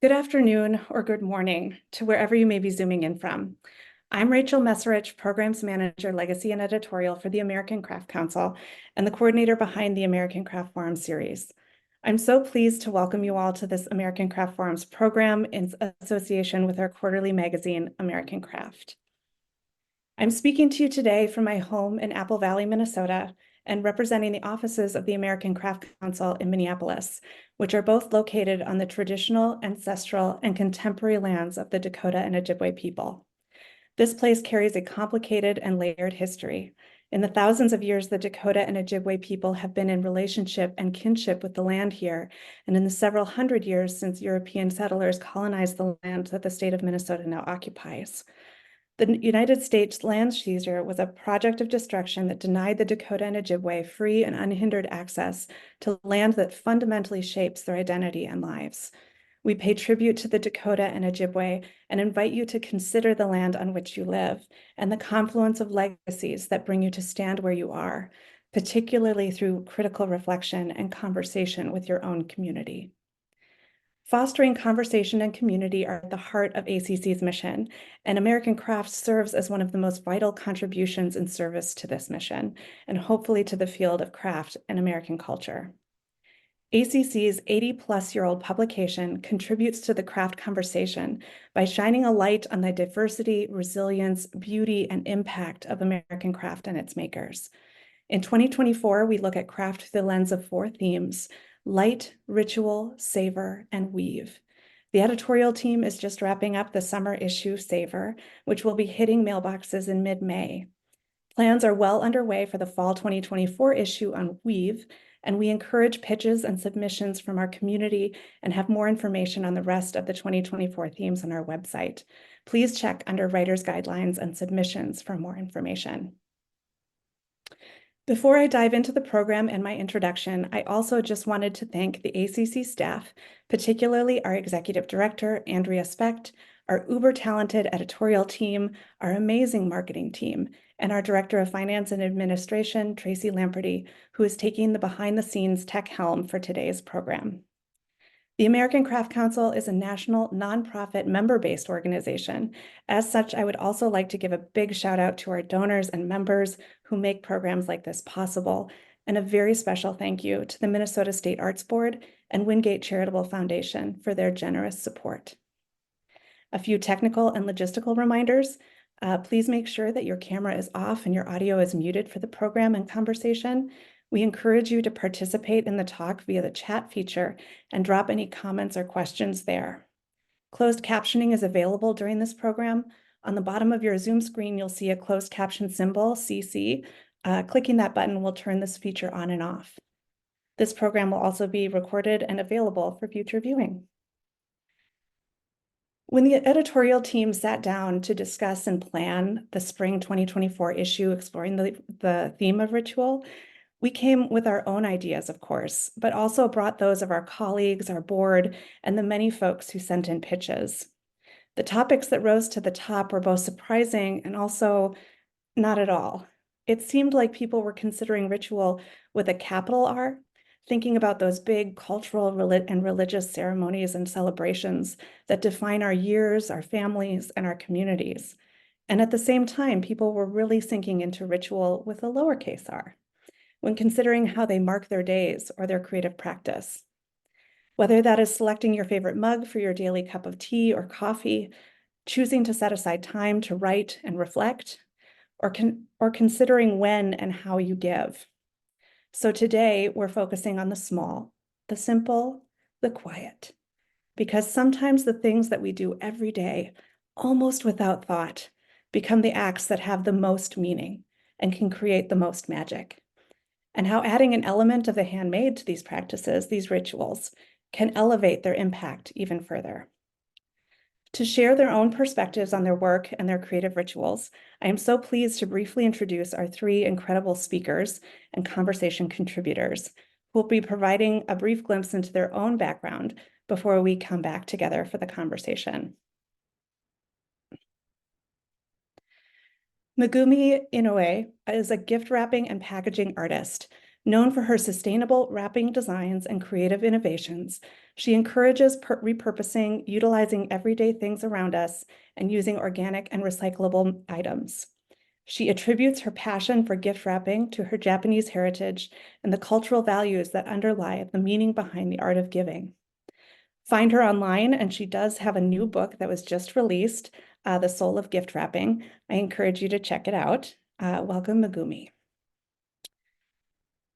Good afternoon or good morning to wherever you may be zooming in from. I'm Rachel Messerich, Programs Manager, Legacy and Editorial for the American Craft Council and the coordinator behind the American Craft Forum series. I'm so pleased to welcome you all to this American Craft Forum's program in association with our quarterly magazine, American Craft. I'm speaking to you today from my home in Apple Valley, Minnesota, and representing the offices of the American Craft Council in Minneapolis, which are both located on the traditional, ancestral, and contemporary lands of the Dakota and Ojibwe people. This place carries a complicated and layered history. In the thousands of years, the Dakota and Ojibwe people have been in relationship and kinship with the land here, and in the several hundred years since European settlers colonized the land that the state of Minnesota now occupies. The United States land seizure was a project of destruction that denied the Dakota and Ojibwe free and unhindered access to land that fundamentally shapes their identity and lives. We pay tribute to the Dakota and Ojibwe and invite you to consider the land on which you live and the confluence of legacies that bring you to stand where you are, particularly through critical reflection and conversation with your own community. Fostering conversation and community are at the heart of ACC's mission, and American Crafts serves as one of the most vital contributions in service to this mission, and hopefully to the field of craft and American culture. ACC's 80-plus-year-old publication contributes to the craft conversation by shining a light on the diversity, resilience, beauty, and impact of American craft and its makers. In 2024, we look at craft through the lens of 4 themes: light, ritual, savor, and weave. The editorial team is just wrapping up the summer issue, Savor, which will be hitting mailboxes in mid-May. Plans are well underway for the fall 2024 issue on weave, and we encourage pitches and submissions from our community and have more information on the rest of the 2024 themes on our website. Please check under Writer's Guidelines and Submissions for more information. Before I dive into the program and my introduction, I also just wanted to thank the ACC staff, particularly our Executive Director, Andrea Specht, our uber-talented editorial team, our amazing marketing team, and our Director of Finance and Administration, Tracy Lamperty, who is taking the behind-the-scenes tech helm for today's program. The American Craft Council is a national, nonprofit, member-based organization. As such, I would also like to give a big shout out to our donors and members who make programs like this possible, and a very special thank you to the Minnesota State Arts Board and Wingate Charitable Foundation for their generous support. A few technical and logistical reminders. Please make sure that your camera is off and your audio is muted for the program and conversation. We encourage you to participate in the talk via the chat feature and drop any comments or questions there. Closed captioning is available during this program. On the bottom of your Zoom screen, you'll see a closed caption symbol, CC. Clicking that button will turn this feature on and off. This program will also be recorded and available for future viewing. When the editorial team sat down to discuss and plan the spring 2024 issue exploring the theme of ritual, we came with our own ideas, of course, but also brought those of our colleagues, our board, and the many folks who sent in pitches. The topics that rose to the top were both surprising and also not at all. It seemed like people were considering ritual with a capital R, thinking about those big cultural and religious ceremonies and celebrations that define our years, our families, and our communities. And at the same time, people were really sinking into ritual with a lowercase r when considering how they mark their days or their creative practice. Whether that is selecting your favorite mug for your daily cup of tea or coffee, choosing to set aside time to write and reflect, or considering when and how you give. So today we're focusing on the small, the simple, the quiet, because sometimes the things that we do every day, almost without thought, become the acts that have the most meaning and can create the most magic. And how adding an element of the handmade to these practices, these rituals, can elevate their impact even further. To share their own perspectives on their work and their creative rituals, I am so pleased to briefly introduce our 3 incredible speakers and conversation contributors who will be providing a brief glimpse into their own background before we come back together for the conversation. Megumi Inouye is a gift wrapping and packaging artist. Known for her sustainable wrapping designs and creative innovations, she encourages repurposing, utilizing everyday things around us, and using organic and recyclable items. She attributes her passion for gift wrapping to her Japanese heritage and the cultural values that underlie the meaning behind the art of giving. Find her online, and she does have a new book that was just released, The Soul of Gift Wrapping. I encourage you to check it out. Welcome, Megumi.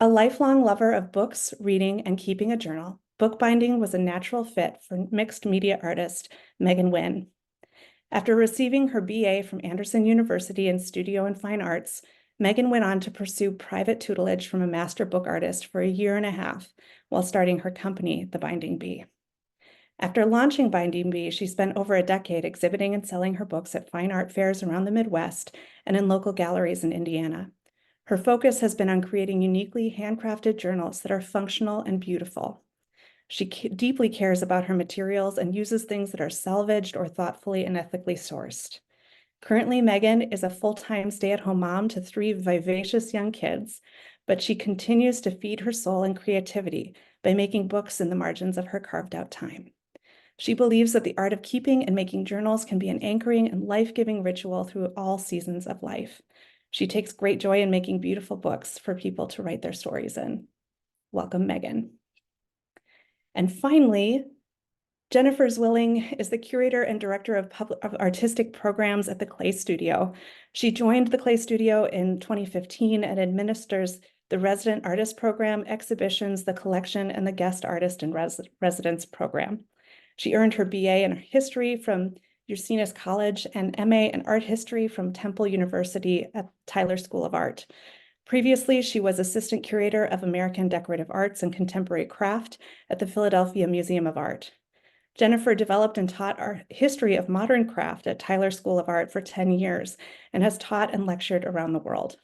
A lifelong lover of books, reading, and keeping a journal, bookbinding was a natural fit for mixed media artist Megan Winn. After receiving her BA from Anderson University in Studio and Fine Arts, Megan went on to pursue private tutelage from a master book artist for a year and a half while starting her company, The Binding Bee. After launching Binding Bee, she spent over a decade exhibiting and selling her books at fine art fairs around the Midwest and in local galleries in Indiana. Her focus has been on creating uniquely handcrafted journals that are functional and beautiful. She deeply cares about her materials and uses things that are salvaged or thoughtfully and ethically sourced. Currently, Megan is a full-time stay-at-home mom to 3 vivacious young kids, but she continues to feed her soul and creativity by making books in the margins of her carved-out time. She believes that the art of keeping and making journals can be an anchoring and life-giving ritual through all seasons of life. She takes great joy in making beautiful books for people to write their stories in. Welcome, Megan. And finally, Jennifer Zwilling is the curator and director of artistic programs at the Clay Studio. She joined the Clay Studio in 2015 and administers the resident artist program, exhibitions, the collection, and the guest artist and residence program. She earned her BA in history from Ursinus College and MA in art history from Temple University at Tyler School of Art. Previously, she was assistant curator of American Decorative Arts and Contemporary Craft at the Philadelphia Museum of Art. Jennifer developed and taught art history of modern craft at Tyler School of Art for 10 years and has taught and lectured around the world.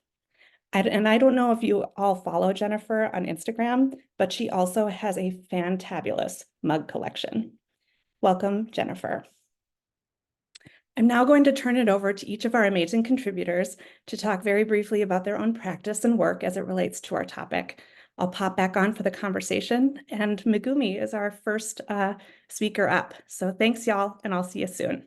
And I don't know if you all follow Jennifer on Instagram, but she also has a fantabulous mug collection. Welcome, Jennifer. I'm now going to turn it over to each of our amazing contributors to talk very briefly about their own practice and work as it relates to our topic. I'll pop back on for the conversation, and Megumi is our first speaker up. So thanks, y'all, and I'll see you soon.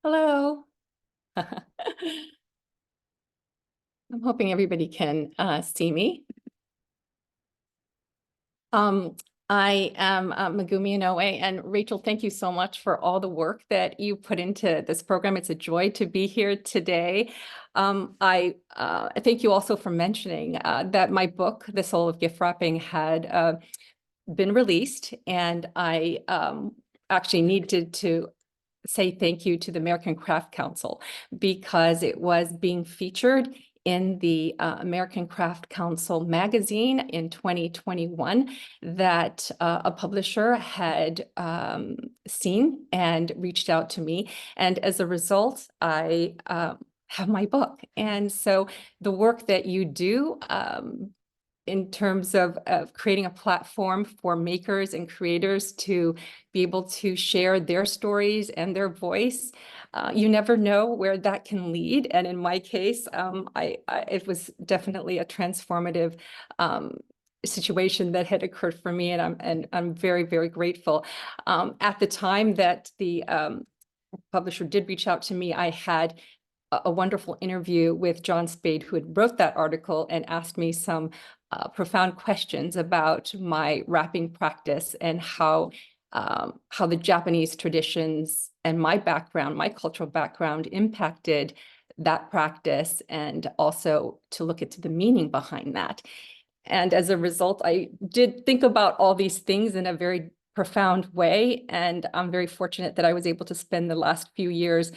Hello. I'm hoping everybody can see me. I am Megumi Inouye, and Rachel, thank you so much for all the work that you put into this program. It's a joy to be here today. I thank you also for mentioning that my book, The Soul of Gift Wrapping, had been released, and I actually needed to say thank you to the American Craft Council because it was being featured in the American Craft Council magazine in 2021 that a publisher had seen and reached out to me. And as a result, I have my book. And so the work that you do in terms of creating a platform for makers and creators to be able to share their stories and their voice. You never know where that can lead. And in my case, it was definitely a transformative situation that had occurred for me. And I'm very, very grateful. At the time that the publisher did reach out to me, I had a wonderful interview with John Spade, who had wrote that article and asked me some profound questions about my wrapping practice and how the Japanese traditions and my background, my cultural background, impacted that practice, and also to look into the meaning behind that. And as a result, I did think about all these things in a very profound way, and I'm very fortunate that I was able to spend the last few years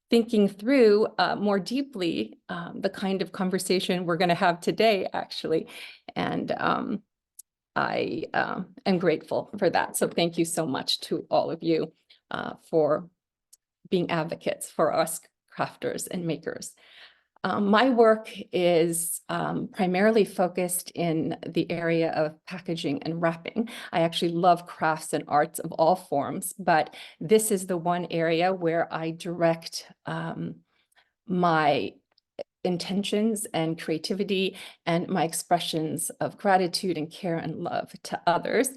thinking through more deeply the kind of conversation we're going to have today, actually. And I am grateful for that. So thank you so much to all of you for being advocates for us crafters and makers. My work is primarily focused in the area of packaging and wrapping. I actually love crafts and arts of all forms, but this is the one area where I direct my intentions and creativity and my expressions of gratitude and care and love to others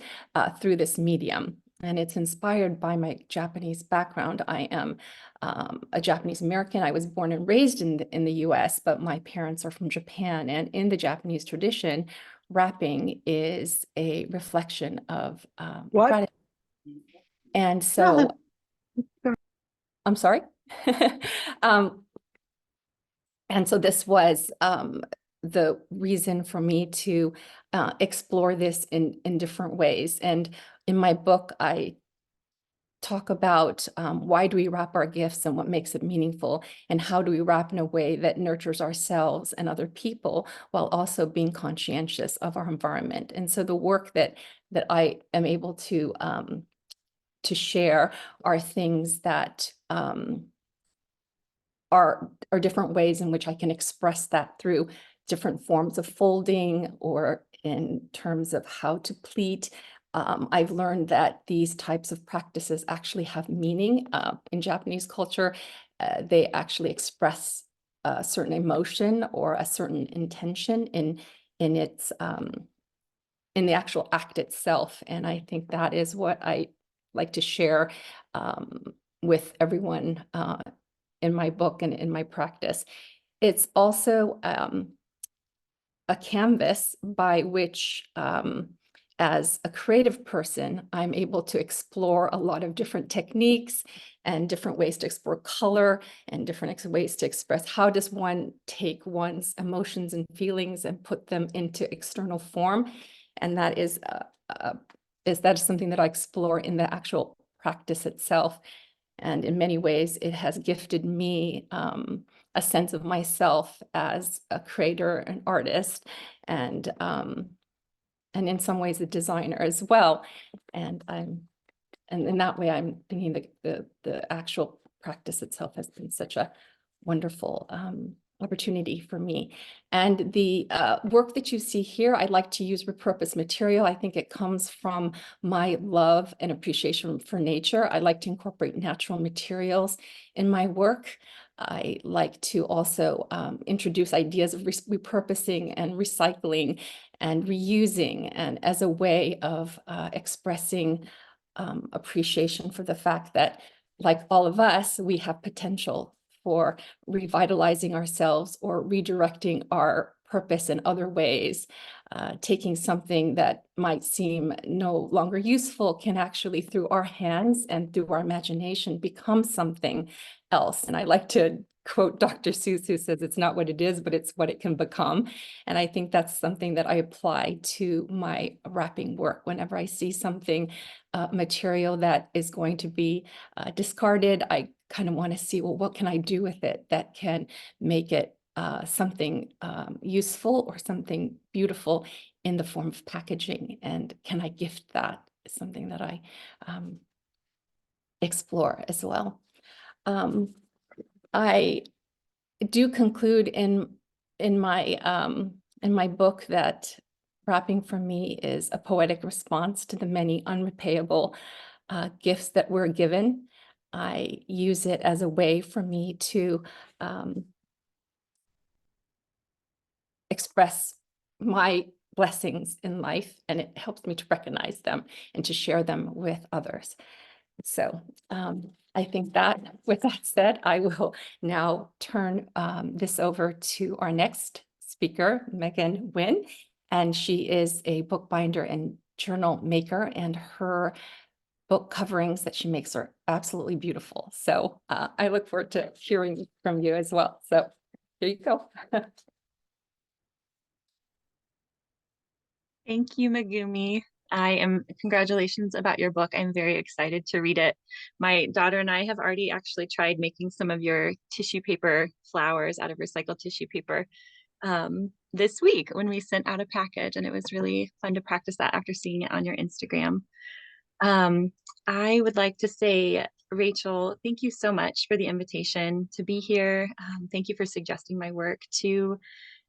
through this medium. And it's inspired by my Japanese background. I am a Japanese American. I was born and raised in the US, but my parents are from Japan. And in the Japanese tradition, wrapping is a reflection of gratitude. And so, I'm sorry. And so this was the reason for me to explore this in different ways. And in my book, I talk about why do we wrap our gifts and what makes it meaningful, and how do we wrap in a way that nurtures ourselves and other people while also being conscientious of our environment. And so the work that I am able to share are things that are different ways in which I can express that through different forms of folding or in terms of how to pleat. I've learned that these types of practices actually have meaning in Japanese culture. They actually express a certain emotion or a certain intention in its in the actual act itself. And I think that is what I like to share with everyone in my book and in my practice. It's also a canvas by which, as a creative person, I'm able to explore a lot of different techniques and different ways to explore color and different ways to express how does one take one's emotions and feelings and put them into external form. And that is something that I explore in the actual practice itself. And in many ways, it has gifted me a sense of myself as a creator, an artist, and in some ways a designer as well. And in that way, I'm thinking the actual practice itself has been such a wonderful opportunity for me. And the work that you see here, I like to use repurposed material. I think it comes from my love and appreciation for nature. I like to incorporate natural materials in my work. I like to also introduce ideas of repurposing and recycling and reusing, and as a way of expressing appreciation for the fact that, like all of us, we have potential for revitalizing ourselves or redirecting our purpose in other ways. Taking something that might seem no longer useful can actually, through our hands and through our imagination, become something else. And I like to quote Dr. Seuss, who says it's not what it is, but it's what it can become. And I think that's something that I apply to my wrapping work. Whenever I see something, material that is going to be discarded, I kind of want to see, well, what can I do with it that can make it something useful or something beautiful in the form of packaging? And can I gift that? Is something that I explore as well. I do conclude in my book that wrapping for me is a poetic response to the many unrepayable gifts that we're given. I use it as a way for me to express my blessings in life, and it helps me to recognize them and to share them with others. So I think that with that said, I will now turn this over to our next speaker, Megan Winn, and she is a bookbinder and journal maker, and her book coverings that she makes are absolutely beautiful. So I look forward to hearing from you as well. So here you go. Thank you, Megumi. Congratulations about your book. I'm very excited to read it. My daughter and I have already actually tried making some of your tissue paper flowers out of recycled tissue paper this week when we sent out a package, and it was really fun to practice that after seeing it on your Instagram. I would like to say Rachel, thank you so much for the invitation to be here. Thank you for suggesting my work to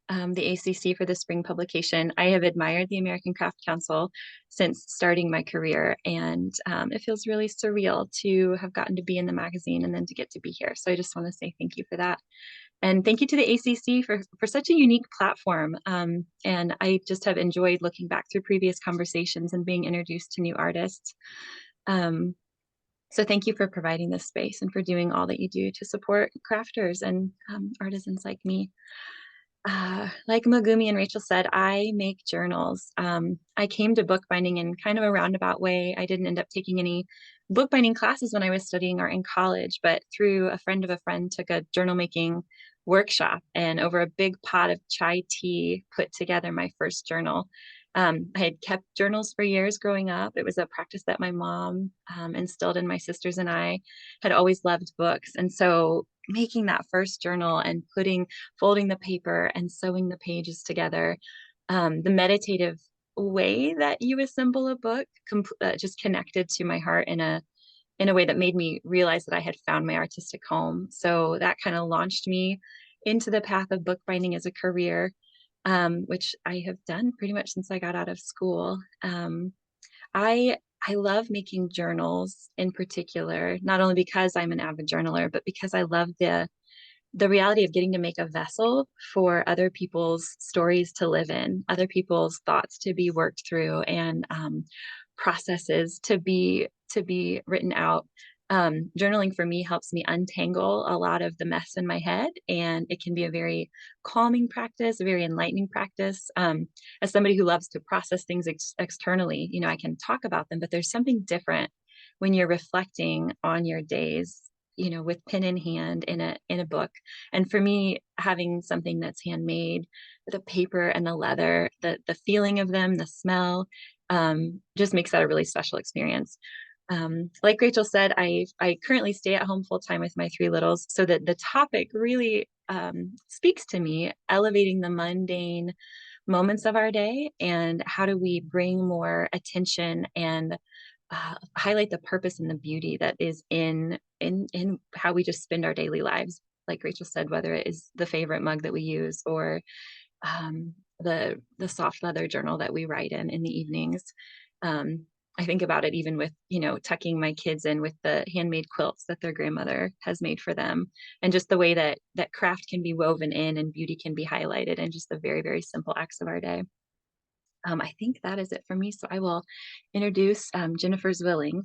the ACC for the spring publication. I have admired the American Craft Council since starting my career, and it feels really surreal to have gotten to be in the magazine and then to get to be here. So I just want to say thank you for that. And thank you to the ACC for such a unique platform. And I just have enjoyed looking back through previous conversations and being introduced to new artists. So thank you for providing this space and for doing all that you do to support crafters and artisans like me. Like Megumi and Rachel said, I make journals. I came to bookbinding in kind of a roundabout way. I didn't end up taking any bookbinding classes when I was studying art in college, but through a friend of a friend took a journal making workshop, and over a big pot of chai tea put together my first journal. I had kept journals for years growing up. It was a practice that my mom instilled in my sisters and I. Had always loved books, and so making that first journal and folding the paper and sewing the pages together, the meditative way that you assemble a book just connected to my heart in a way that made me realize that I had found my artistic home. So that kind of launched me into the path of bookbinding as a career, which I have done pretty much since I got out of school. I love making journals in particular, not only because I'm an avid journaler, but because I love the reality of getting to make a vessel for other people's stories to live in, other people's thoughts to be worked through, and processes to be written out. Journaling for me helps me untangle a lot of the mess in my head, and it can be a very calming practice, a very enlightening practice. As somebody who loves to process things externally, I can talk about them, but there's something different when you're reflecting on your days, with pen in hand in a book. And for me, having something that's handmade, the paper and the leather, the feeling of them, the smell, just makes that a really special experience. Like Rachel said, I currently stay at home full time with my 3 littles, so that the topic really speaks to me, elevating the mundane moments of our day, and how do we bring more attention and highlight the purpose and the beauty that is in how we just spend our daily lives. Like Rachel said, whether it is the favorite mug that we use, or the soft leather journal that we write in the evenings. I think about it even with, tucking my kids in with the handmade quilts that their grandmother has made for them, and just the way that craft can be woven in and beauty can be highlighted in just the very, very simple acts of our day. I think that is it for me. So I will introduce Jennifer Zwilling,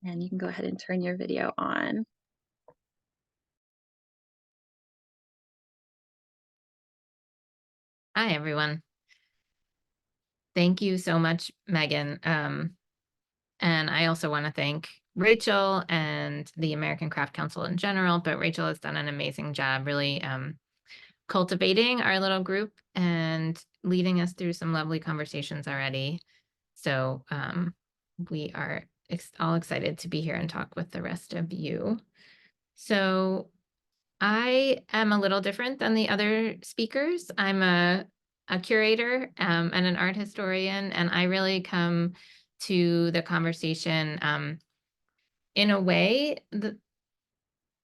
and you can go ahead and turn your video on. Hi, everyone. Thank you so much, Megan. And I also want to thank Rachel and the American Craft Council in general, but Rachel has done an amazing job really cultivating our little group and leading us through some lovely conversations already. So we are all excited to be here and talk with the rest of you. So I am a little different than the other speakers. I'm a curator and an art historian, and I really come to the conversation in a way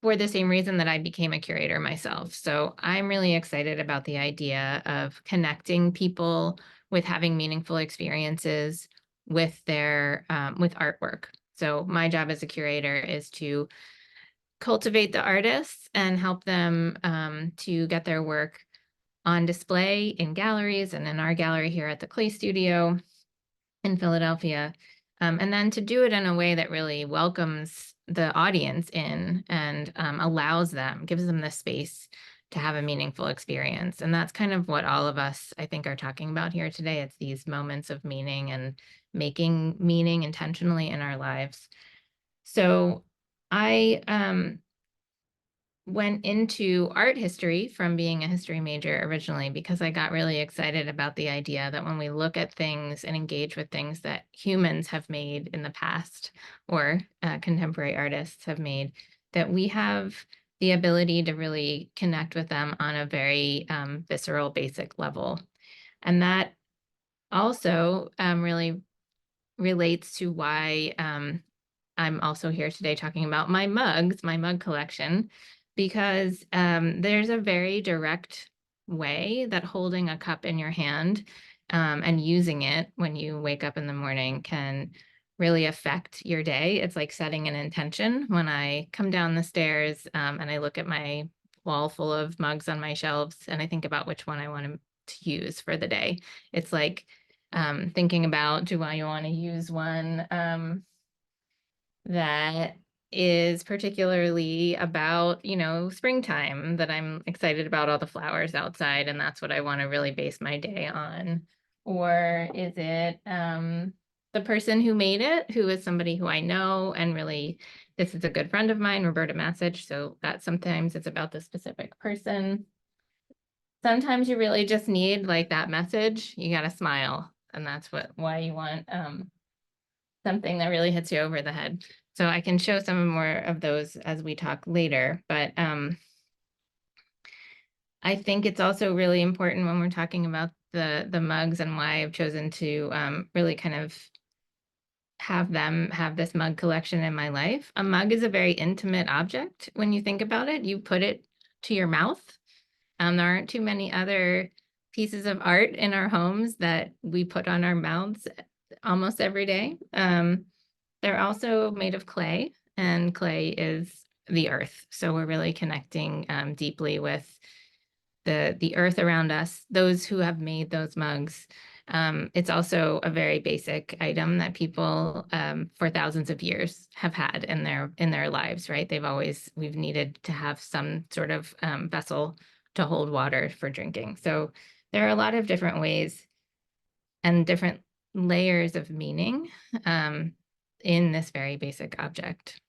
for the same reason that I became a curator myself. So I'm really excited about the idea of connecting people with having meaningful experiences with their with artwork. So my job as a curator is to cultivate the artists and help them to get their work on display in galleries and in our gallery here at the Clay Studio in Philadelphia. And then to do it in a way that really welcomes the audience in and allows them, gives them the space to have a meaningful experience. And that's kind of what all of us, I think, are talking about here today. It's these moments of meaning and making meaning intentionally in our lives. So I went into art history from being a history major originally because I got really excited about the idea that when we look at things and engage with things that humans have made in the past, or contemporary artists have made, that we have the ability to really connect with them on a very visceral, basic level. And that also really relates to why I'm also here today talking about my mugs, my mug collection, because there's a very direct way that holding a cup in your hand and using it when you wake up in the morning can really affect your day. It's like setting an intention. When I come down the stairs and I look at my wall full of mugs on my shelves and I think about which one I want to use for the day, it's like thinking about, do I want to use one that is particularly about, you know, springtime, that I'm excited about all the flowers outside and that's what I want to really base my day on? Or is it the person who made it, who is somebody who I know and really, this is a good friend of mine, Roberta Massich, so that sometimes it's about the specific person. Sometimes you really just need like that message, you got to smile, and that's why you want something that really hits you over the head. So I can show some more of those as we talk later, but I think it's also really important when we're talking about the mugs and why I've chosen to really kind of have them have this mug collection in my life. A mug is a very intimate object. When you think about it, you put it to your mouth. There aren't too many other pieces of art in our homes that we put on our mouths almost every day. They're also made of clay, and clay is the earth. So we're really connecting deeply with the earth around us, those who have made those mugs. It's also a very basic item that people for thousands of years have had in their lives, right? We've needed to have some sort of vessel to hold water for drinking. So there are a lot of different ways and different layers of meaning in this very basic object,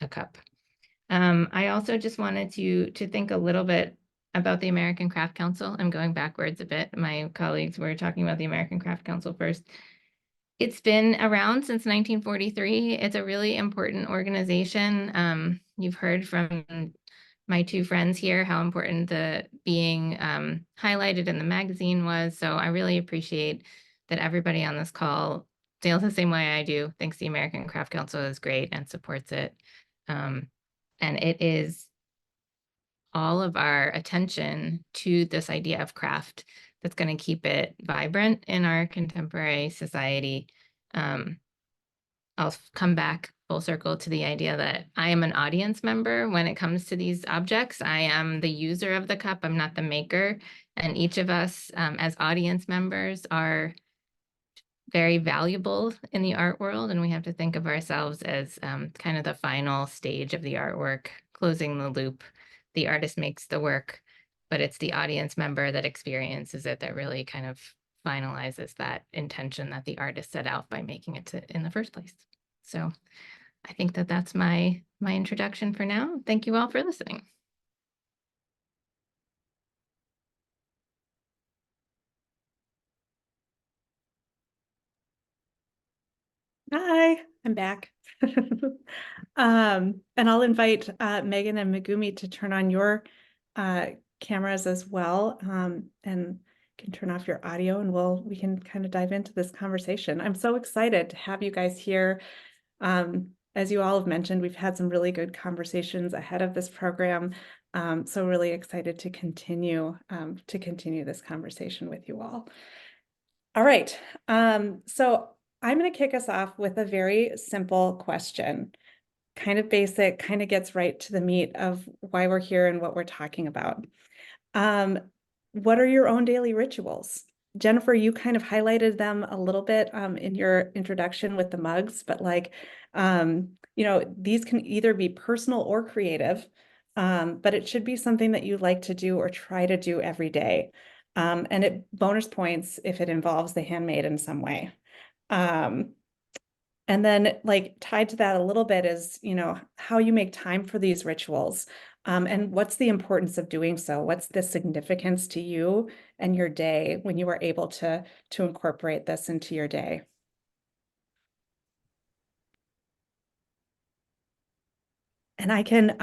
a cup. I also just wanted to think a little bit about the American Craft Council. I'm going backwards a bit. My colleagues were talking about the American Craft Council first. It's been around since 1943. It's a really important organization. You've heard from my two friends here how important the being highlighted in the magazine was. So I really appreciate that everybody on this call feels the same way I do, thinks the American Craft Council is great and supports it. And it is all of our attention to this idea of craft that's going to keep it vibrant in our contemporary society. I'll come back full circle to the idea that I am an audience member when it comes to these objects. I am the user of the cup, I'm not the maker. And each of us as audience members are very valuable in the art world. And we have to think of ourselves as kind of the final stage of the artwork, closing the loop. The artist makes the work, but it's the audience member that experiences it that really kind of finalizes that intention that the artist set out by making it in the first place. So I think that that's my introduction for now. Thank you all for listening. Hi, I'm back. And I'll invite Megan and Megumi to turn on your cameras as well, and can turn off your audio, and we can kind of dive into this conversation. I'm so excited to have you guys here. As you all have mentioned, we've had some really good conversations ahead of this program, so really excited to continue this conversation with you all. All right, so I'm going to kick us off with a very simple question, kind of basic, kind of gets right to the meat of why we're here and what we're talking about. What are your own daily rituals? Jennifer, you kind of highlighted them a little bit in your introduction with the mugs, but you know, these can either be personal or creative, but it should be something that you like to do or try to do every day. And it bonus points if it involves the handmade in some way. And then like tied to that a little bit is, you know, how you make time for these rituals, and what's the importance of doing so? What's the significance to you and your day when you are able to incorporate this into your day? And I can,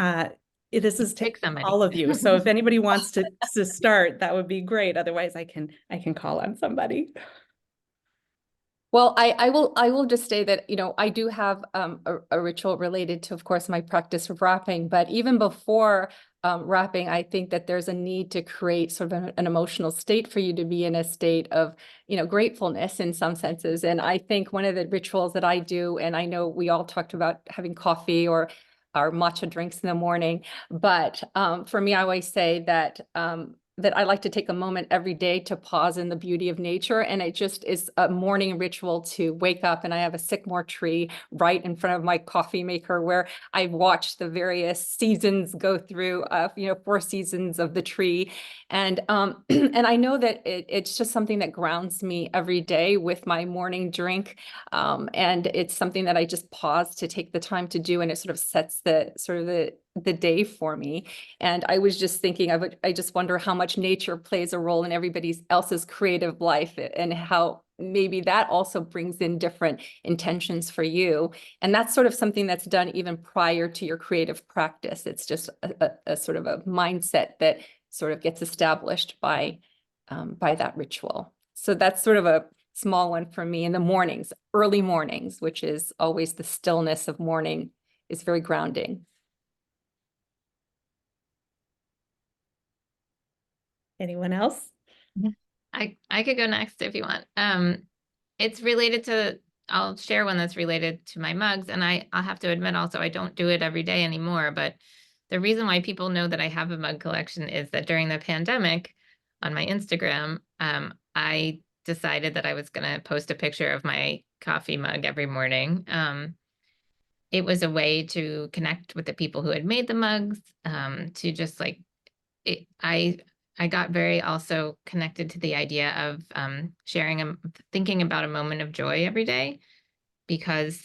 this is Pick somebody. all of you. So if anybody wants to start, that would be great. Otherwise I can call on somebody. Well, I will just say that, I do have a ritual related to, of course, my practice of wrapping, but even before wrapping, I think that there's a need to create sort of an emotional state for you to be in a state of, gratefulness in some senses. And I think one of the rituals that I do, and I know we all talked about having coffee or our matcha drinks in the morning, but for me, I always say that that I like to take a moment every day to pause in the beauty of nature. And it just is a morning ritual to wake up, and I have a sycamore tree right in front of my coffee maker where I've watched the various seasons go through, 4 seasons of the tree. And and I know that it's just something that grounds me every day with my morning drink. And it's something that I just pause to take the time to do. And it sort of sets the day for me. And I was just thinking, I just wonder how much nature plays a role in everybody else's creative life, and how maybe that also brings in different intentions for you. And that's sort of something that's done even prior to your creative practice. It's just a sort of a mindset that sort of gets established by that ritual. So that's sort of a small one for me in the mornings, early mornings, which is always the stillness of morning, is very grounding. Anyone else? I could go next if you want. It's related to, I'll share one that's related to my mugs, and I'll have to admit also I don't do it every day anymore, but the reason why people know that I have a mug collection is that during the pandemic on my Instagram, I decided that I was going to post a picture of my coffee mug every morning. It was a way to connect with the people who had made the mugs, to just like, I got very also connected to the idea of thinking about a moment of joy every day, because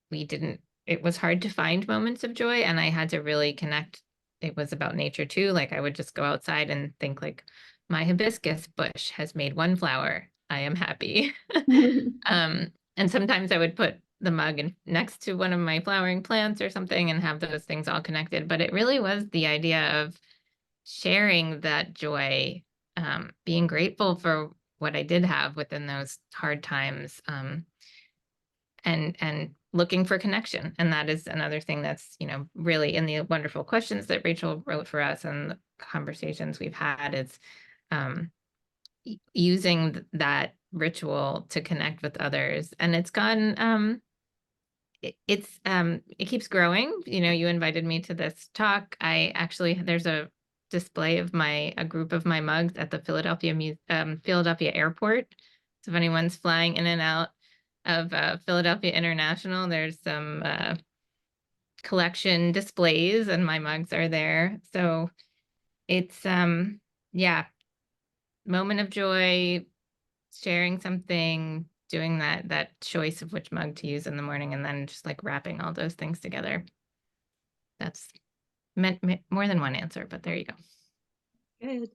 it was hard to find moments of joy, and I had to really connect. It was about nature too. Like I would just go outside and think like, my hibiscus bush has made one flower. I am happy. And sometimes I would put the mug next to one of my flowering plants or something and have those things all connected. But it really was the idea of sharing that joy, being grateful for what I did have within those hard times, and looking for connection. And that is another thing that's, really in the wonderful questions that Rachel wrote for us and the conversations we've had, is using that ritual to connect with others. And it's gone, it keeps growing. You invited me to this talk. There's a display of a group of my mugs at the Philadelphia airport. So if anyone's flying in and out of Philadelphia International, there's some collection displays, and my mugs are there. So it's moment of joy, sharing something, doing that choice of which mug to use in the morning, and then just like wrapping all those things together. That's meant more than one answer, but there you go. Good.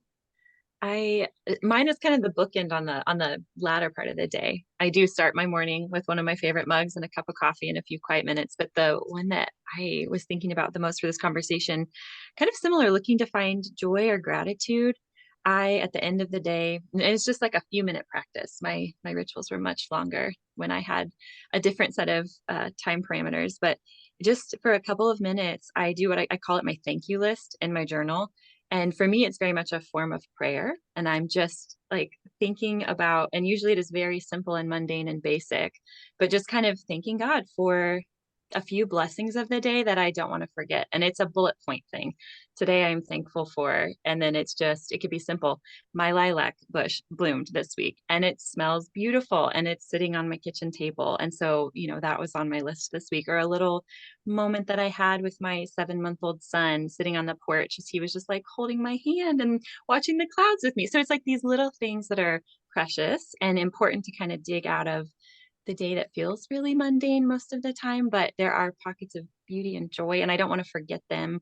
Mine is kind of the bookend on the latter part of the day. I do start my morning with one of my favorite mugs and a cup of coffee and a few quiet minutes. But the one that I was thinking about the most for this conversation, kind of similar, looking to find joy or gratitude. At the end of the day, and it's just like a few minute practice. My rituals were much longer when I had a different set of time parameters. But just for a couple of minutes, I do what I call it my thank you list in my journal. And for me, it's very much a form of prayer. And I'm just like thinking about, and usually it is very simple and mundane and basic, but just kind of thanking God for a few blessings of the day that I don't want to forget. And it's a bullet point thing. Today I'm thankful for, and then it could be simple. My lilac bush bloomed this week and it smells beautiful and it's sitting on my kitchen table. And so, that was on my list this week. Or a little moment that I had with my 7-month-old son sitting on the porch as he was just like holding my hand and watching the clouds with me. So it's like these little things that are precious and important to kind of dig out of the day that feels really mundane most of the time, but there are pockets of beauty and joy, and I don't want to forget them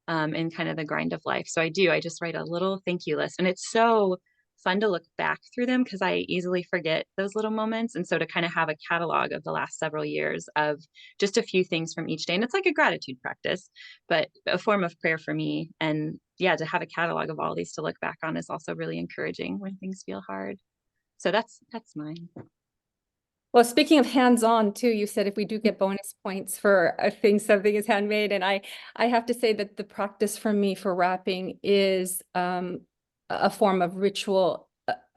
in kind of the grind of life. So I just write a little thank you list, and it's so fun to look back through them because I easily forget those little moments. And so to kind of have a catalog of the last several years of just a few things from each day, and it's like a gratitude practice, but a form of prayer for me. And yeah, to have a catalog of all these to look back on is also really encouraging when things feel hard. So that's mine. Well, speaking of hands-on too, you said if we do get bonus points for something is handmade, and I have to say that the practice for me for wrapping is a form of ritual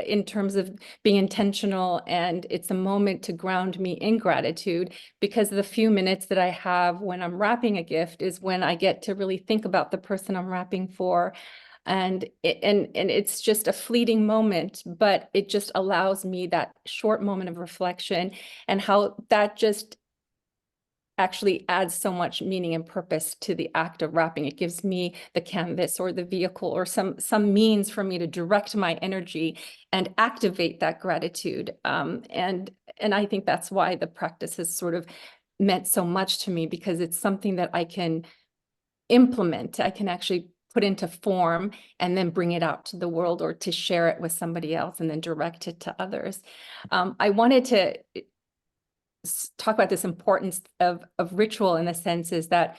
in terms of being intentional, and it's a moment to ground me in gratitude, because the few minutes that I have when I'm wrapping a gift is when I get to really think about the person I'm wrapping for. And it's just a fleeting moment, but it just allows me that short moment of reflection, and how that just actually adds so much meaning and purpose to the act of wrapping. It gives me the canvas or the vehicle or some means for me to direct my energy and activate that gratitude. And I think that's why the practice has sort of meant so much to me, because it's something that I can implement. I can actually put into form and then bring it out to the world, or to share it with somebody else and then direct it to others. I wanted to talk about this importance of ritual, in the sense is that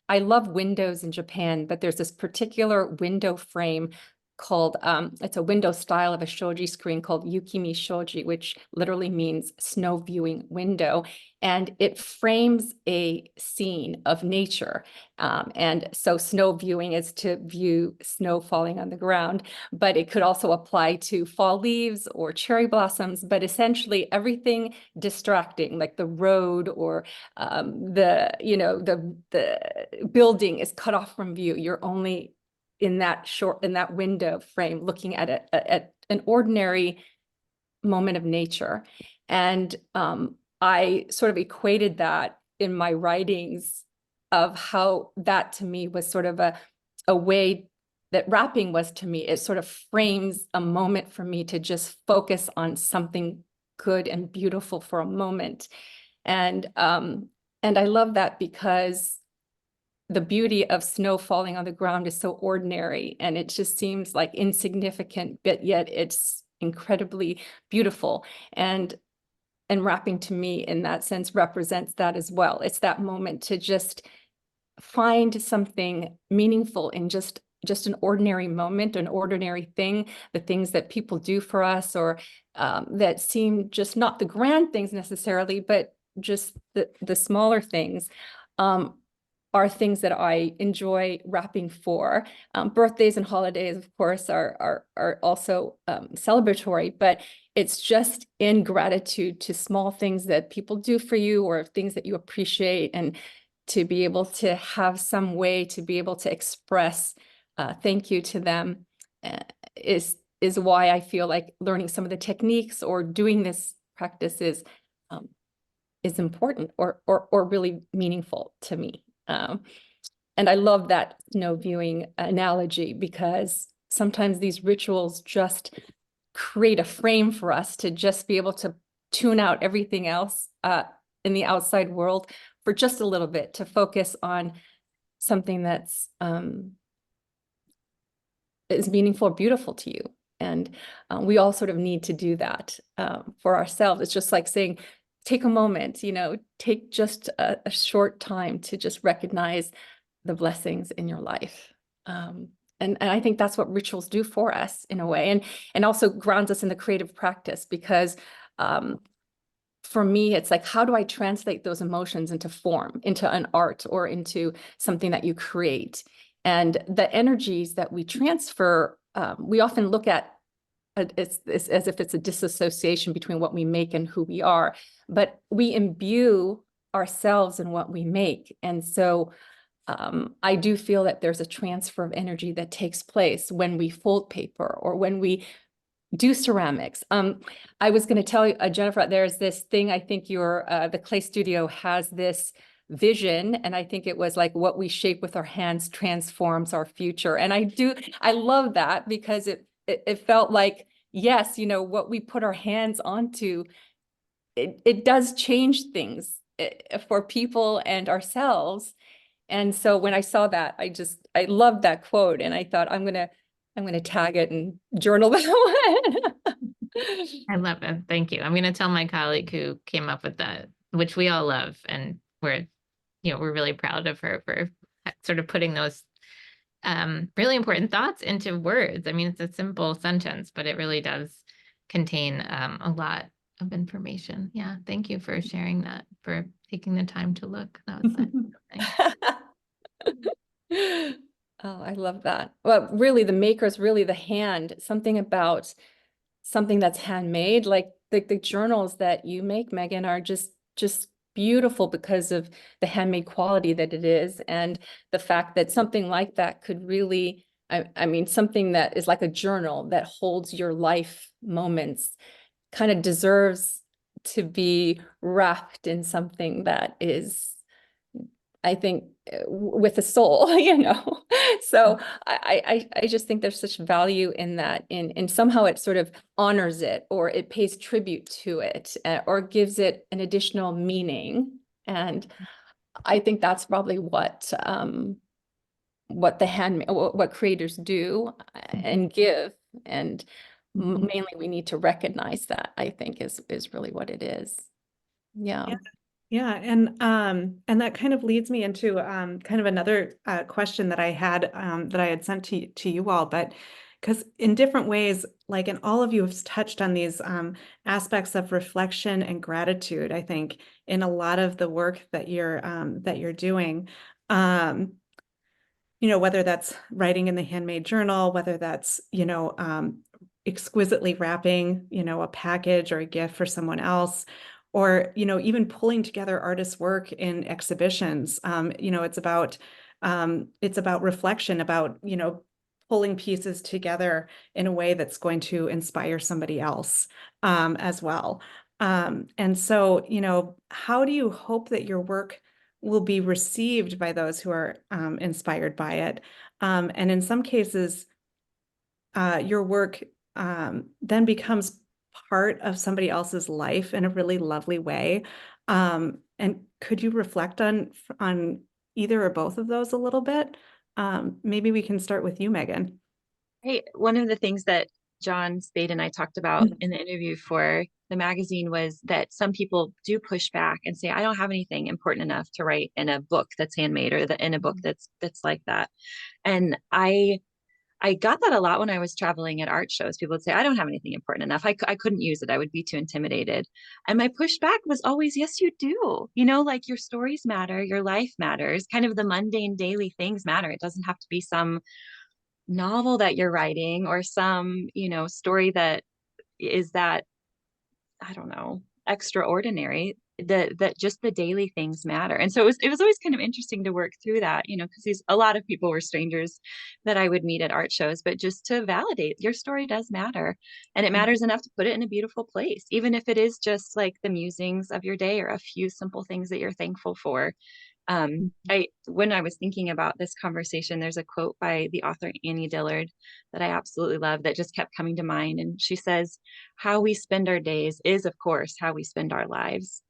I love windows in Japan, but there's this particular window frame called, it's a window style of a shoji screen called Yukimi Shoji, which literally means snow viewing window. And it frames a scene of nature. And so snow viewing is to view snow falling on the ground, but it could also apply to fall leaves or cherry blossoms, but essentially everything distracting, like the road or the building is cut off from view. You're only in that window frame looking at an ordinary moment of nature. And I sort of equated that in my writings of how that to me was sort of a way that wrapping was to me. It sort of frames a moment for me to just focus on something good and beautiful for a moment. And I love that, because the beauty of snow falling on the ground is so ordinary, and it just seems like insignificant, but yet it's incredibly beautiful. And wrapping to me in that sense represents that as well. It's that moment to just find something meaningful in just an ordinary moment, an ordinary thing, the things that people do for us, or that seem just not the grand things necessarily, but just the smaller things. Are things that I enjoy wrapping for. Birthdays and holidays, of course, are also celebratory, but it's just in gratitude to small things that people do for you, or things that you appreciate, and to be able to have some way to be able to express thank you to them is why I feel like learning some of the techniques or doing this practice is important or really meaningful to me. And I love that snow viewing analogy, because sometimes these rituals just create a frame for us to just be able to tune out everything else in the outside world for just a little bit, to focus on something that's is meaningful or beautiful to you. And we all sort of need to do that for ourselves. It's just like saying, take a moment, take just a short time to just recognize the blessings in your life. And I think that's what rituals do for us in a way, and also grounds us in the creative practice, because for me, it's like, how do I translate those emotions into form, into an art, or into something that you create? And the energies that we transfer, we often look at it's as if it's a disassociation between what we make and who we are, but we imbue ourselves in what we make. And so I do feel that there's a transfer of energy that takes place when we fold paper or when we do ceramics. I was going to tell you, Jennifer, there's this thing, I think the Clay Studio has this vision, and I think it was like, what we shape with our hands transforms our future. And I love that, because it felt like, yes, what we put our hands onto, it does change things for people and ourselves. And so when I saw that, I loved that quote, and I thought, I'm gonna tag it and journal that one. I love it. Thank you. I'm going to tell my colleague who came up with that, which we all love, and we're really proud of her for sort of putting those really important thoughts into words. I mean, it's a simple sentence, but it really does contain a lot of information. Yeah, thank you for sharing that, for taking the time to look. That was nice. Oh, I love that. Well, really, the maker is really the hand, something about something that's handmade, like the journals that you make, Megan, are just beautiful because of the handmade quality that it is, and the fact that something like that could really, I mean, something that is like a journal that holds your life moments kind of deserves to be wrapped in something that is, I think, with a soul, you know. So I just think there's such value in that, in somehow it sort of honors it, or it pays tribute to it, or gives it an additional meaning. And I think that's probably what what creators do and give. And mainly we need to recognize that, I think, is really what it is. Yeah. Yeah, and that kind of leads me into kind of another question that I had sent to you all, but because in different ways, like, and all of you have touched on these aspects of reflection and gratitude, I think, in a lot of the work that you're doing. You know, whether that's writing in the handmade journal, whether that's, you know, exquisitely wrapping, you know, a package or a gift for someone else, or, you know, even pulling together artists' work in exhibitions. You know, it's about reflection, about, you know, pulling pieces together in a way that's going to inspire somebody else as well. And so, you know, how do you hope that your work will be received by those who are inspired by it? And in some cases, your work then becomes part of somebody else's life in a really lovely way. And could you reflect on either or both of those a little bit? Maybe we can start with you, Megan. Hey, one of the things that John Spade and I talked about in the interview for the magazine was that some people do push back and say, I don't have anything important enough to write in a book that's handmade, or in a book that's like that. And I got that a lot when I was traveling at art shows. People would say, I don't have anything important enough. I couldn't use it. I would be too intimidated. And my pushback was always, yes, you do. You know, like, your stories matter, your life matters, kind of the mundane daily things matter. It doesn't have to be some novel that you're writing, or some, you know, story that is that, I don't know, extraordinary. That just the daily things matter. And so it was always kind of interesting to work through that, you know, because a lot of people were strangers that I would meet at art shows, but just to validate, your story does matter, and it matters enough to put it in a beautiful place, even if it is just like the musings of your day, or a few simple things that you're thankful for. When I was thinking about this conversation, there's a quote by the author Annie Dillard that I absolutely love, that just kept coming to mind. And she says, how we spend our days is, of course, how we spend our lives.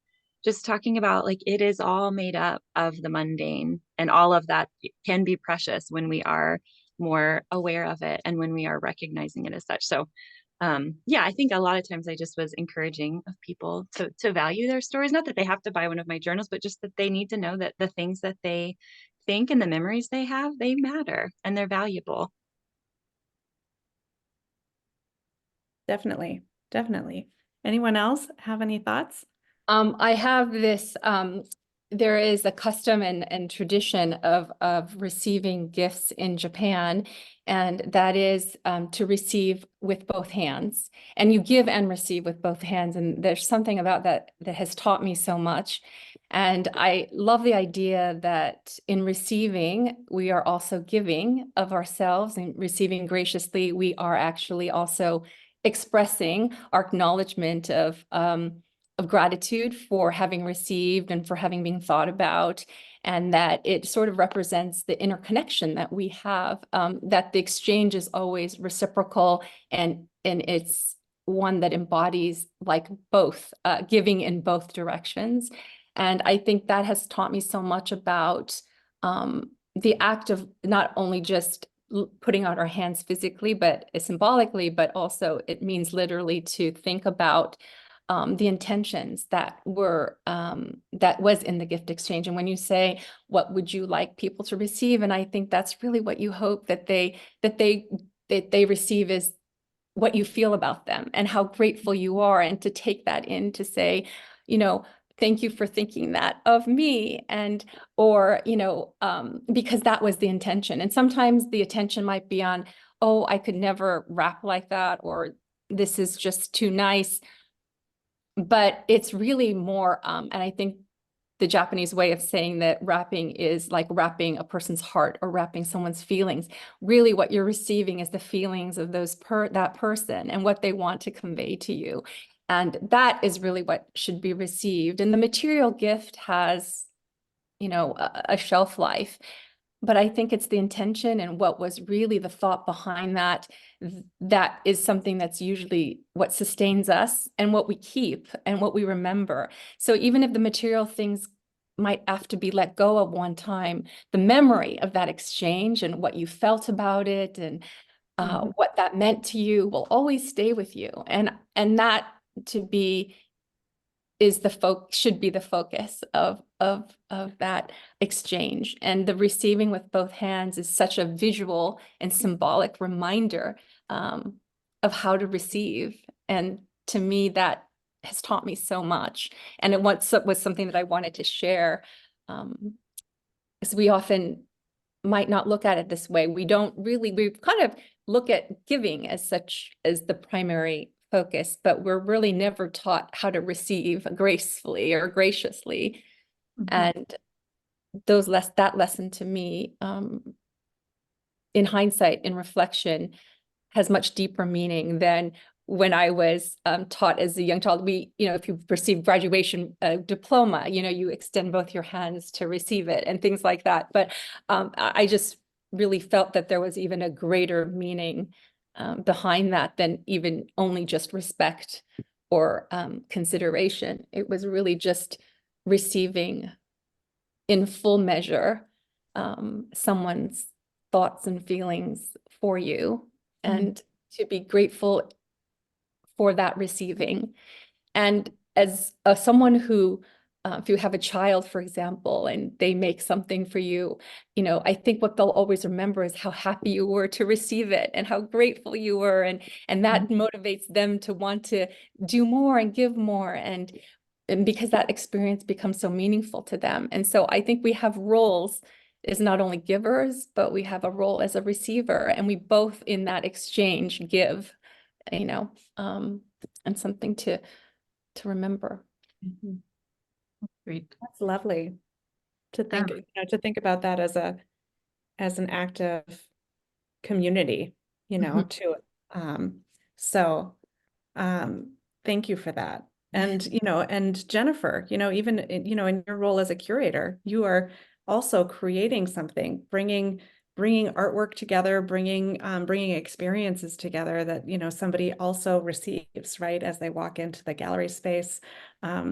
Just talking about, like, it is all made up of the mundane, and all of that can be precious when we are more aware of it, and when we are recognizing it as such. So yeah, I think a lot of times I just was encouraging of people to value their stories. Not that they have to buy one of my journals, but just that they need to know that the things that they think and the memories they have, they matter and they're valuable. Definitely, definitely. Anyone else have any thoughts? I have this, there is a custom and tradition of receiving gifts in Japan, and that is to receive with both hands. And you give and receive with both hands. And there's something about that that has taught me so much. And I love the idea that in receiving, we are also giving of ourselves, and receiving graciously, we are actually also expressing our acknowledgement of gratitude for having received and for having been thought about, and that it sort of represents the interconnection that we have, that the exchange is always reciprocal, and it's one that embodies, like, both giving in both directions. And I think that has taught me so much about the act of not only just putting out our hands physically, but symbolically, but also it means literally to think about the intentions that was in the gift exchange. And when you say, what would you like people to receive? And I think that's really what you hope that they receive, is what you feel about them and how grateful you are, and to take that in to say, thank you for thinking that of me, and or because that was the intention. And sometimes the attention might be on, oh, I could never rap like that, or this is just too nice. But it's really more, and I think the Japanese way of saying that rapping is like wrapping a person's heart or wrapping someone's feelings. Really what you're receiving is the feelings of that person and what they want to convey to you. And that is really what should be received. And the material gift has, a shelf life. But I think it's the intention and what was really the thought behind that. That is something that's usually what sustains us and what we keep and what we remember. So even if the material things might have to be let go of one time, the memory of that exchange and what you felt about it and what that meant to you will always stay with you. And that to be should be the focus of that exchange. And the receiving with both hands is such a visual and symbolic reminder of how to receive. And to me, that has taught me so much. And it was something that I wanted to share, because we often might not look at it this way. We kind of look at giving as such as the primary focus, but we're really never taught how to receive gracefully or graciously. And that lesson to me, in hindsight, in reflection, has much deeper meaning than when I was taught as a young child. If you receive graduation diploma, you extend both your hands to receive it and things like that. But I just really felt that there was even a greater meaning behind that than even only just respect or consideration. It was really just receiving in full measure someone's thoughts and feelings for you, and to be grateful for that receiving. And as someone who, if you have a child, for example, and they make something for you, I think what they'll always remember is how happy you were to receive it and how grateful you were. And that motivates them to want to do more and give more. And because that experience becomes so meaningful to them. And so I think we have roles as not only givers, but we have a role as a receiver, and we both in that exchange give, and something to remember. Great. That's lovely to think, to think about that as an act of community, to, thank you for that. And, and Jennifer, even, in your role as a curator, you are also creating something, bringing artwork together, bringing experiences together that, somebody also receives, right, as they walk into the gallery space.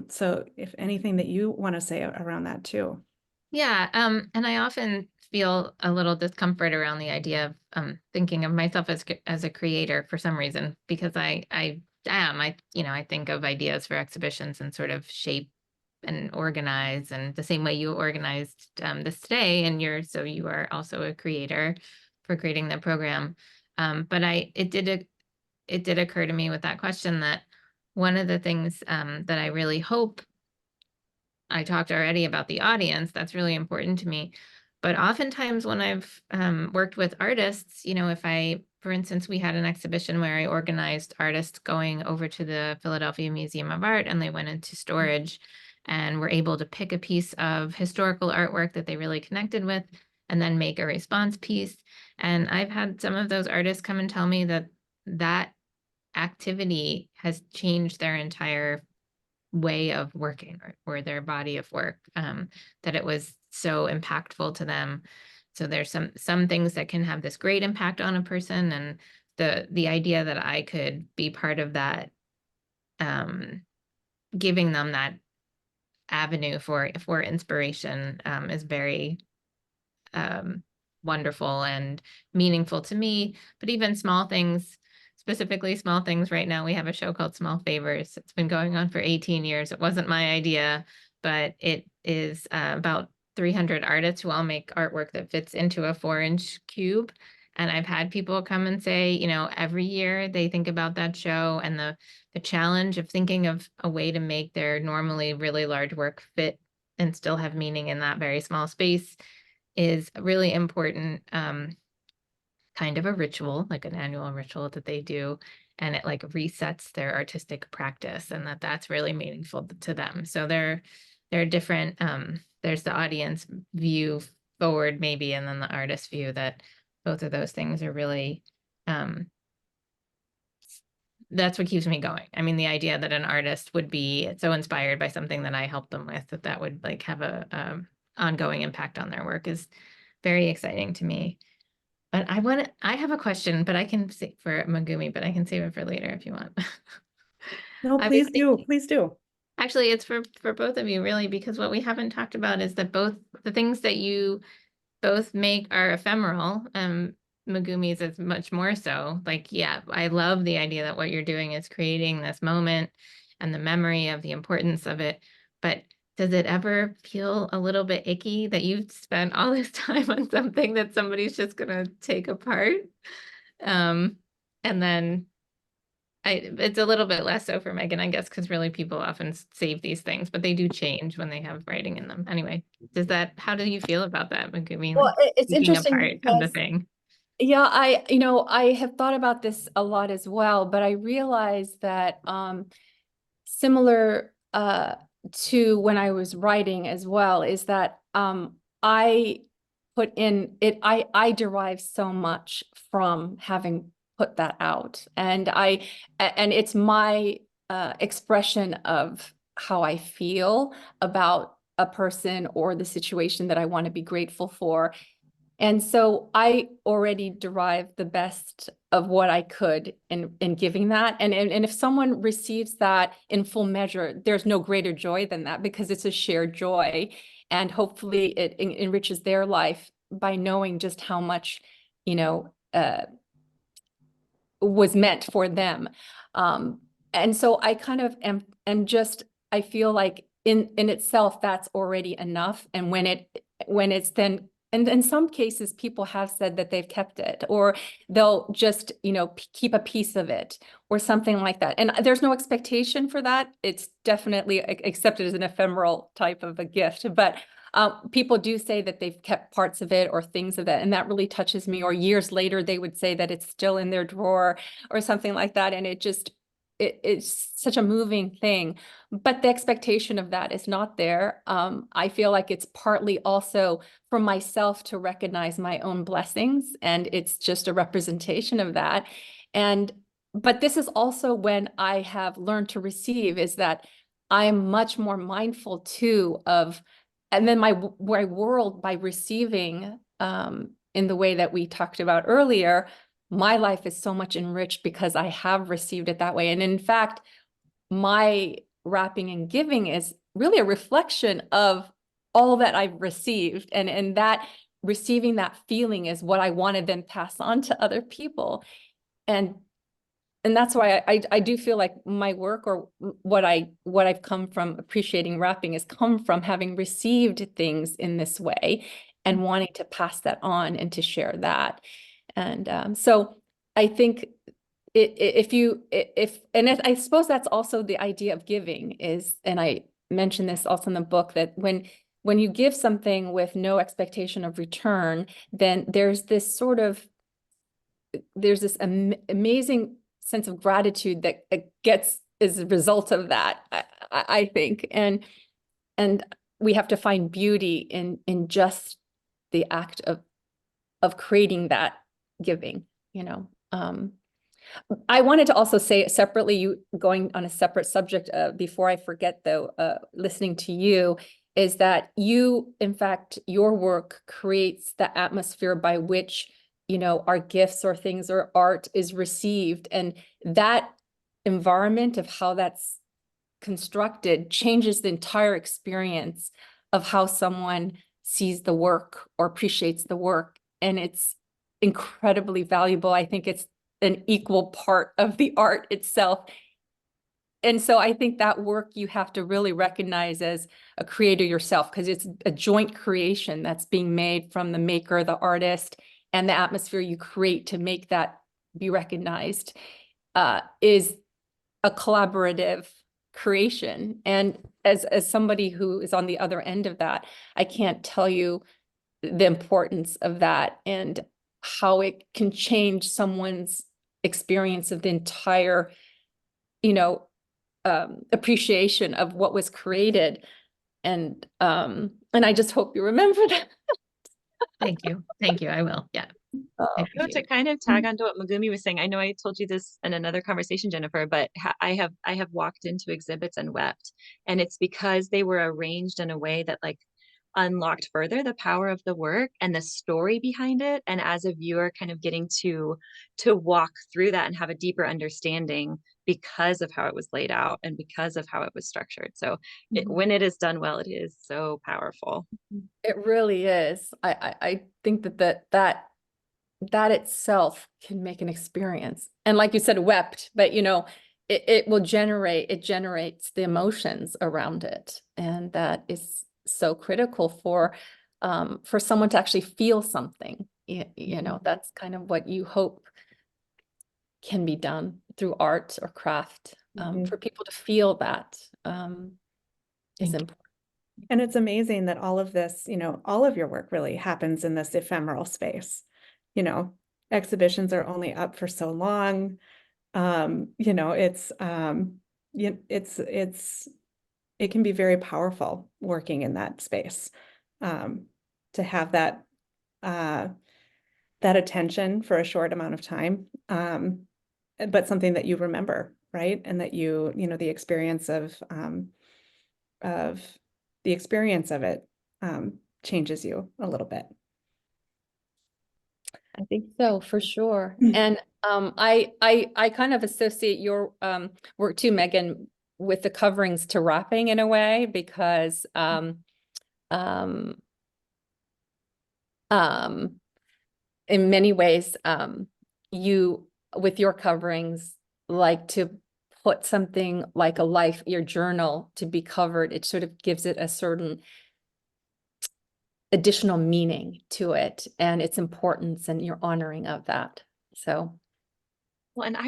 So if anything that you want to say around that too. Yeah, and I often feel a little discomfort around the idea of thinking of myself as a creator for some reason, because I think of ideas for exhibitions and sort of shape and organize, and the same way you organized this today, and you are also a creator for creating the program. But it did occur to me with that question that one of the things that I really hope, I talked already about the audience, that's really important to me. But oftentimes when I've worked with artists, for instance, we had an exhibition where I organized artists going over to the Philadelphia Museum of Art, and they went into storage and were able to pick a piece of historical artwork that they really connected with and then make a response piece. And I've had some of those artists come and tell me that that activity has changed their entire way of working or their body of work, that it was so impactful to them. So there's some things that can have this great impact on a person, and the idea that I could be part of that, giving them that avenue for inspiration, is very wonderful and meaningful to me. But even small things, specifically small things, right now we have a show called Small Favors. It's been going on for 18 years. It wasn't my idea, but it is about 300 artists who all make artwork that fits into a 4-inch cube. And I've had people come and say, you know, every year they think about that show, and the challenge of thinking of a way to make their normally really large work fit and still have meaning in that very small space is a really important kind of a ritual, like an annual ritual that they do. And it like resets their artistic practice, and that's really meaningful to them. So there are different, there's the audience view forward maybe, and then the artist view, that both of those things are really, that's what keeps me going. I mean, the idea that an artist would be so inspired by something that I helped them with, that would like have a ongoing impact on their work, is very exciting to me. But I have a question, but I can say for Megumi, but I can save it for later if you want. No, I was please do. Please do. Actually, it's for both of you, really, because what we haven't talked about is that both the things that you both make are ephemeral. Megumi's is much more so. Like, yeah, I love the idea that what you're doing is creating this moment and the memory of the importance of it. But does it ever feel a little bit icky that you've spent all this time on something that somebody's just gonna take apart? And then it's a little bit less so for Megan, I guess, because really people often save these things, but they do change when they have writing in them. Anyway, how do you feel about that, Megumi? Well, it's Taking interesting apart of the because, thing. yeah, I have thought about this a lot as well, but I realized that similar to when I was writing as well, is that I put in it, I derive so much from having put that out, and it's my expression of how I feel about a person or the situation that I want to be grateful for. And so I already derived the best of what I could in giving that. And if someone receives that in full measure, there's no greater joy than that, because it's a shared joy. And hopefully it enriches their life by knowing just how much, was meant for them. And so I kind of am just, I feel like in itself, that's already enough. And when it's then, and in some cases, people have said that they've kept it, or they'll just, keep a piece of it or something like that. And there's no expectation for that. It's definitely accepted as an ephemeral type of a gift. But people do say that they've kept parts of it or things of it, and that really touches me. Or years later, they would say that it's still in their drawer or something like that. And it's such a moving thing. But the expectation of that is not there. I feel like it's partly also for myself to recognize my own blessings, and it's just a representation of that. But this is also when I have learned to receive, is that I'm much more mindful too of, and then my world, by receiving in the way that we talked about earlier, my life is so much enriched because I have received it that way. And in fact, my wrapping and giving is really a reflection of all that I've received. And that receiving that feeling is what I want to then pass on to other people. And that's why I do feel like my work, or what I've come from appreciating wrapping, has come from having received things in this way and wanting to pass that on and to share that. And so I think I suppose that's also the idea of giving is, and I mentioned this also in the book, that when you give something with no expectation of return, then there's this amazing sense of gratitude that gets as a result of that, I think. And we have to find beauty in just the act of creating that giving, I wanted to also say separately, going on a separate subject, before I forget though, listening to you, is that in fact, your work creates the atmosphere by which, our gifts or things or art is received. And that environment of how that's constructed changes the entire experience of how someone sees the work or appreciates the work. And it's incredibly valuable. I think it's an equal part of the art itself. And so I think that work you have to really recognize as a creator yourself, because it's a joint creation that's being made from the maker, the artist, and the atmosphere you create to make that be recognized is a collaborative creation. And as somebody who is on the other end of that, I can't tell you the importance of that and how it can change someone's experience of the entire, appreciation of what was created. And I just hope you remember that. Thank you. Thank you. I will. Yeah. I So appreciate to it. kind of tag on to what Megumi was saying, I know I told you this in another conversation, Jennifer, but I have walked into exhibits and wept, and it's because they were arranged in a way that like unlocked further the power of the work and the story behind it. And as a viewer, kind of getting to walk through that and have a deeper understanding because of how it was laid out and because of how it was structured. So when it is done well, it is so powerful. It really is. I think that itself can make an experience. And like you said, wept, but it generates the emotions around it. And that is so critical for someone to actually feel something. That's kind of what you hope can be done through art or craft, for people to feel that is important. And it's amazing that all of this, all of your work really happens in this ephemeral space. Exhibitions are only up for so long. It can be very powerful working in that space. To have that attention for a short amount of time, but something that you remember, right? And that the experience of it changes you a little bit. I think so, for sure. And I kind of associate your work too, Megan, with the coverings to wrapping in a way, because in many ways, you, with your coverings, like to put something like your journal to be covered. It sort of gives it a certain additional meaning to it and its importance and your honoring of that. So. Well, and I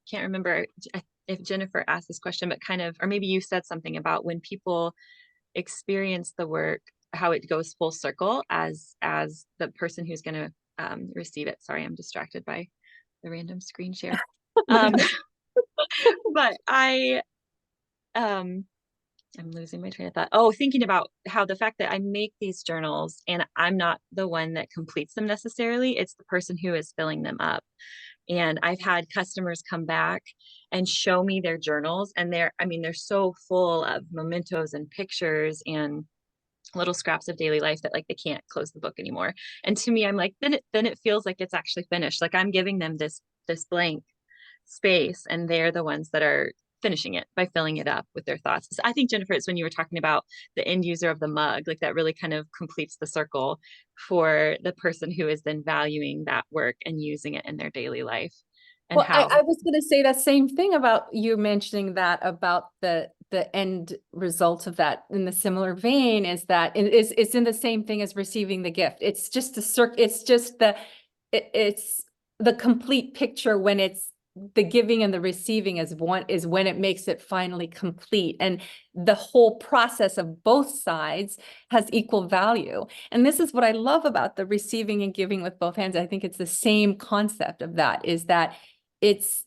can't remember if Jennifer asked this question, but kind of, or maybe you said something about when people experience the work, how it goes full circle as the person who's going to receive it. Sorry, I'm distracted by the random screen share. But I'm losing my train of thought. Oh, thinking about how the fact that I make these journals and I'm not the one that completes them necessarily, it's the person who is filling them up. And I've had customers come back and show me their journals, and they're so full of mementos and pictures and little scraps of daily life that like they can't close the book anymore. And to me, I'm like, then it feels like it's actually finished. Like I'm giving them this blank space, and they're the ones that are finishing it by filling it up with their thoughts. So I think, Jennifer, it's when you were talking about the end user of the mug, like that really kind of completes the circle for the person who is then valuing that work and using it in their daily life. And well, I was going to say that same thing about you mentioning that about the end result of that in the similar vein is that it's in the same thing as receiving the gift. It's just it's the complete picture when it's the giving and the receiving is when it makes it finally complete. And the whole process of both sides has equal value. And this is what I love about the receiving and giving with both hands. I think it's the same concept of that, is that it's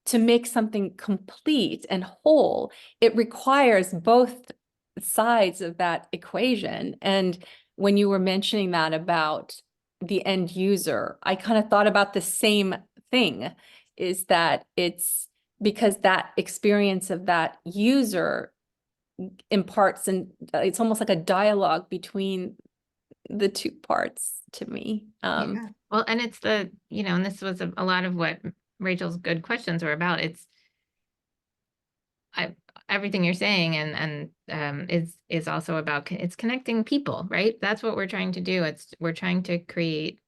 to make something complete and whole, it requires both sides of that equation. And when you were mentioning that about the end user, I kind of thought about the same thing, is that it's because that experience of that user imparts, and it's almost like a dialogue between the two parts to me. Yeah. Well, and it's and this was a lot of what Rachel's good questions were about. It's everything you're saying and is also about it's connecting people, right? That's what we're trying to do. We're trying to create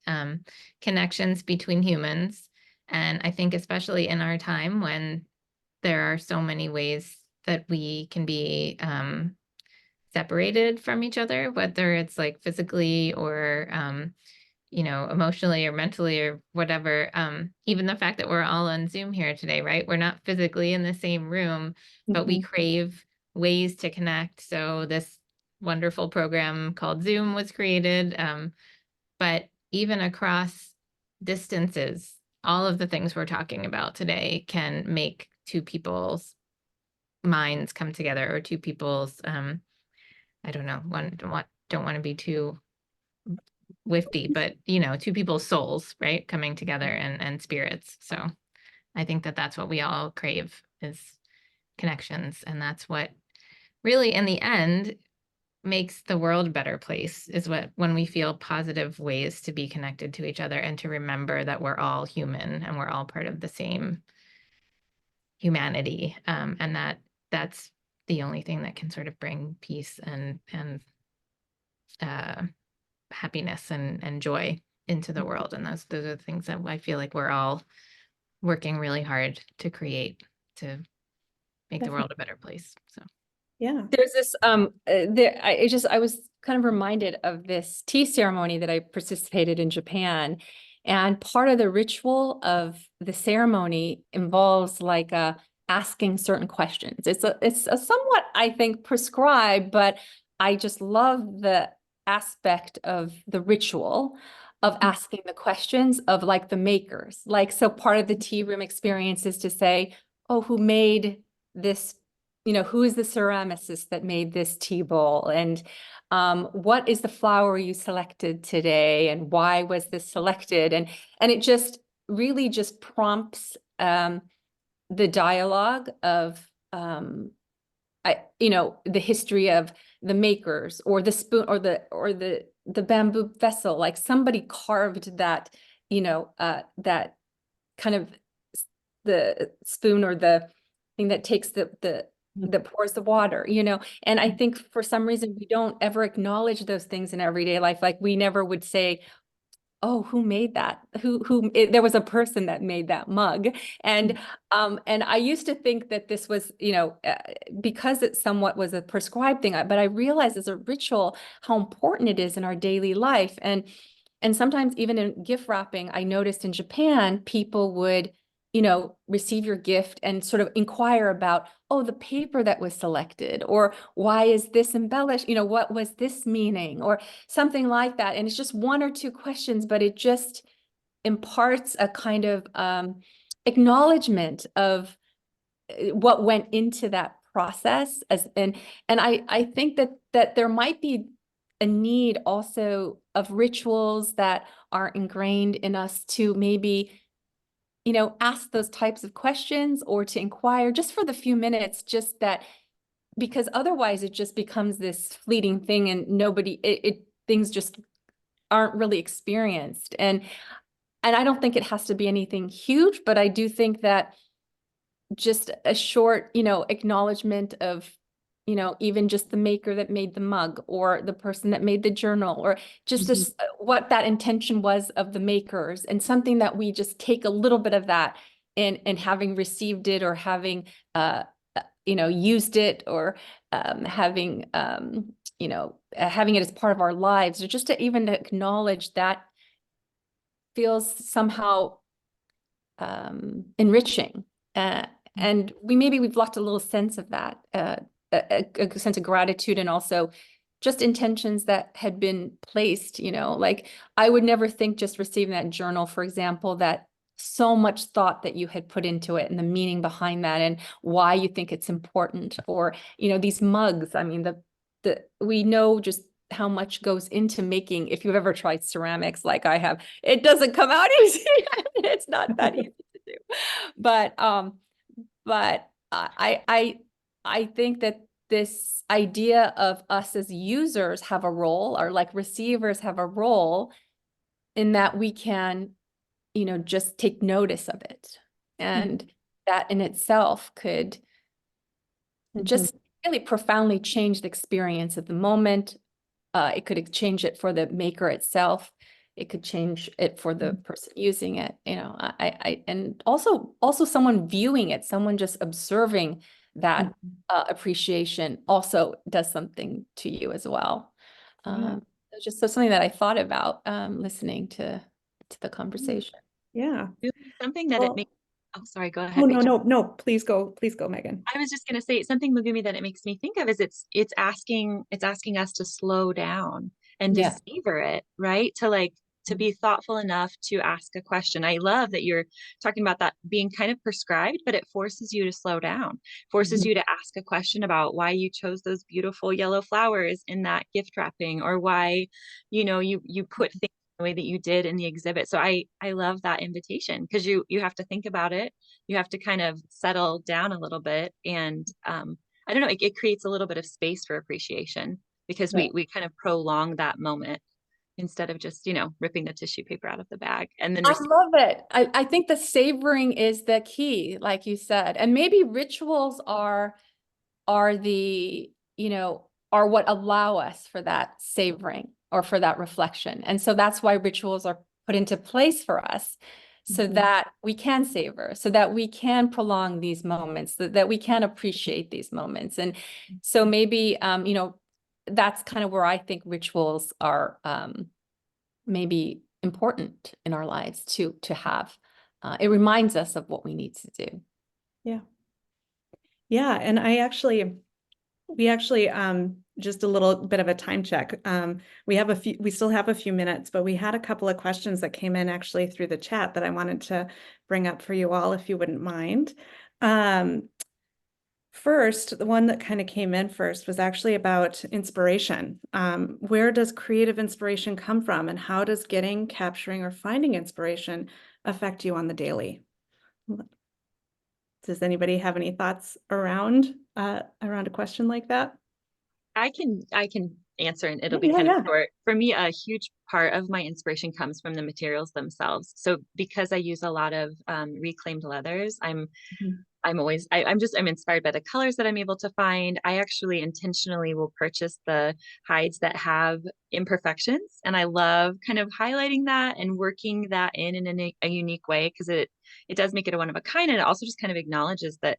connections between humans. And I think especially in our time when there are so many ways that we can be separated from each other, whether it's like physically or you know, emotionally or mentally or whatever. Even the fact that we're all on Zoom here today, right? We're not physically in the same room, but we crave ways to connect. So this wonderful program called Zoom was created. But even across distances, all of the things we're talking about today can make two people's minds come together, or two people's, I don't know, don't want to be too wifty, but you know, two people's souls, right, coming together, and spirits. So I think that that's what we all crave, is connections, and that's what really in the end makes the world a better place, is when we feel positive ways to be connected to each other, and to remember that we're all human and we're all part of the same humanity, and that's the only thing that can sort of bring peace and happiness and joy into the world. And those are the things that I feel like we're all working really hard to create, to make the world a better place. So Yeah. There's this, I was kind of reminded of this tea ceremony that I participated in Japan. And part of the ritual of the ceremony involves like asking certain questions. It's a somewhat, I think, prescribed, but I just love the aspect of the ritual of asking the questions of like the makers. Like, so part of the tea room experience is to say, oh, who made this, you know, who is the ceramicist that made this tea bowl? And what is the flower you selected today? And why was this selected? And it just really just prompts the dialogue of, you know, the history of the makers, or the spoon, or the bamboo vessel. Like somebody carved that, you know, that kind of the spoon, or the thing that takes that pours the water, you know. And I think for some reason we don't ever acknowledge those things in everyday life. Like we never would say, oh, who made that? There was a person that made that mug. And I used to think that this was, you know, because it somewhat was a prescribed thing, but I realized as a ritual how important it is in our daily life. And sometimes even in gift wrapping, I noticed in Japan, people would, you know, receive your gift and sort of inquire about, oh, the paper that was selected, or why is this embellished? You know, what was this meaning, or something like that. And it's just one or two questions, but it just imparts a kind of acknowledgement of what went into that process. And I think that there might be a need also of rituals that are ingrained in us to maybe, you know, ask those types of questions, or to inquire just for the few minutes, just that, because otherwise it just becomes this fleeting thing, and things just aren't really experienced. And I don't think it has to be anything huge, but I do think that just a short, you know, acknowledgement of, you know, even just the maker that made the mug, or the person that made the journal, or just what that intention was of the makers, and something that we just take a little bit of that, and having received it, or having, you know, used it, or having, you know, having it as part of our lives, or just to even acknowledge that feels somehow enriching. And we've lost a little sense of that, a sense of gratitude, and also just intentions that had been placed, you know. Like I would never think, just receiving that journal, for example, that so much thought that you had put into it, and the meaning behind that, and why you think it's important. Or, you know, these mugs, I mean, we know just how much goes into making. If you've ever tried ceramics like I have, it doesn't come out easy. It's not that easy to do. But I think that this idea of us as users have a role, or like receivers have a role, in that we can, you know, just take notice of it. And that in itself could just really profoundly change the experience of the moment. It could change it for the maker itself. It could change it for the person using it, you know. And also someone viewing it, someone just observing that appreciation also does something to you as well. Those was just something that I thought about listening to the conversation. Yeah. Something that Well, it makes, oh, sorry, go Oh, ahead, no, Rachel. no, please go, Megan. I was just going to say something, Megumi, that it makes me think of is it's asking us to slow down and to Yeah. savor it, right? To be thoughtful enough to ask a question. I love that you're talking about that being kind of prescribed, but it forces you to slow down, forces you to ask a question about why you chose those beautiful yellow flowers in that gift wrapping, or why, you put things the way that you did in the exhibit. So I love that invitation, because you have to think about it. You have to kind of settle down a little bit, and I don't know, it creates a little bit of space for appreciation, because we kind of prolong that moment instead of just, ripping the tissue paper out of the bag and then I love it. I think the savoring is the key, like you said, and maybe rituals are the, are what allow us for that savoring or for that reflection. And so that's why rituals are put into place for us, so that we can savor, so that we can prolong these moments, that we can appreciate these moments. And so maybe, that's kind of where I think rituals are maybe important in our lives to have. It reminds us of what we need to do. Yeah. Yeah. And we actually, just a little bit of a time check. We still have a few minutes, but we had a couple of questions that came in actually through the chat that I wanted to bring up for you all, if you wouldn't mind. First, the one that kind of came in first was actually about inspiration. Where does creative inspiration come from, and how does getting, capturing, or finding inspiration affect you on the daily? Does anybody have any thoughts around a question like that? I can answer, and it'll be Yeah, kind of yeah. short. For me, a huge part of my inspiration comes from the materials themselves. So because I use a lot of reclaimed leathers, I'm inspired by the colors that I'm able to find. I actually intentionally will purchase the hides that have imperfections, and I love kind of highlighting that and working that in a unique way, because it does make it a one of a kind, and it also just kind of acknowledges that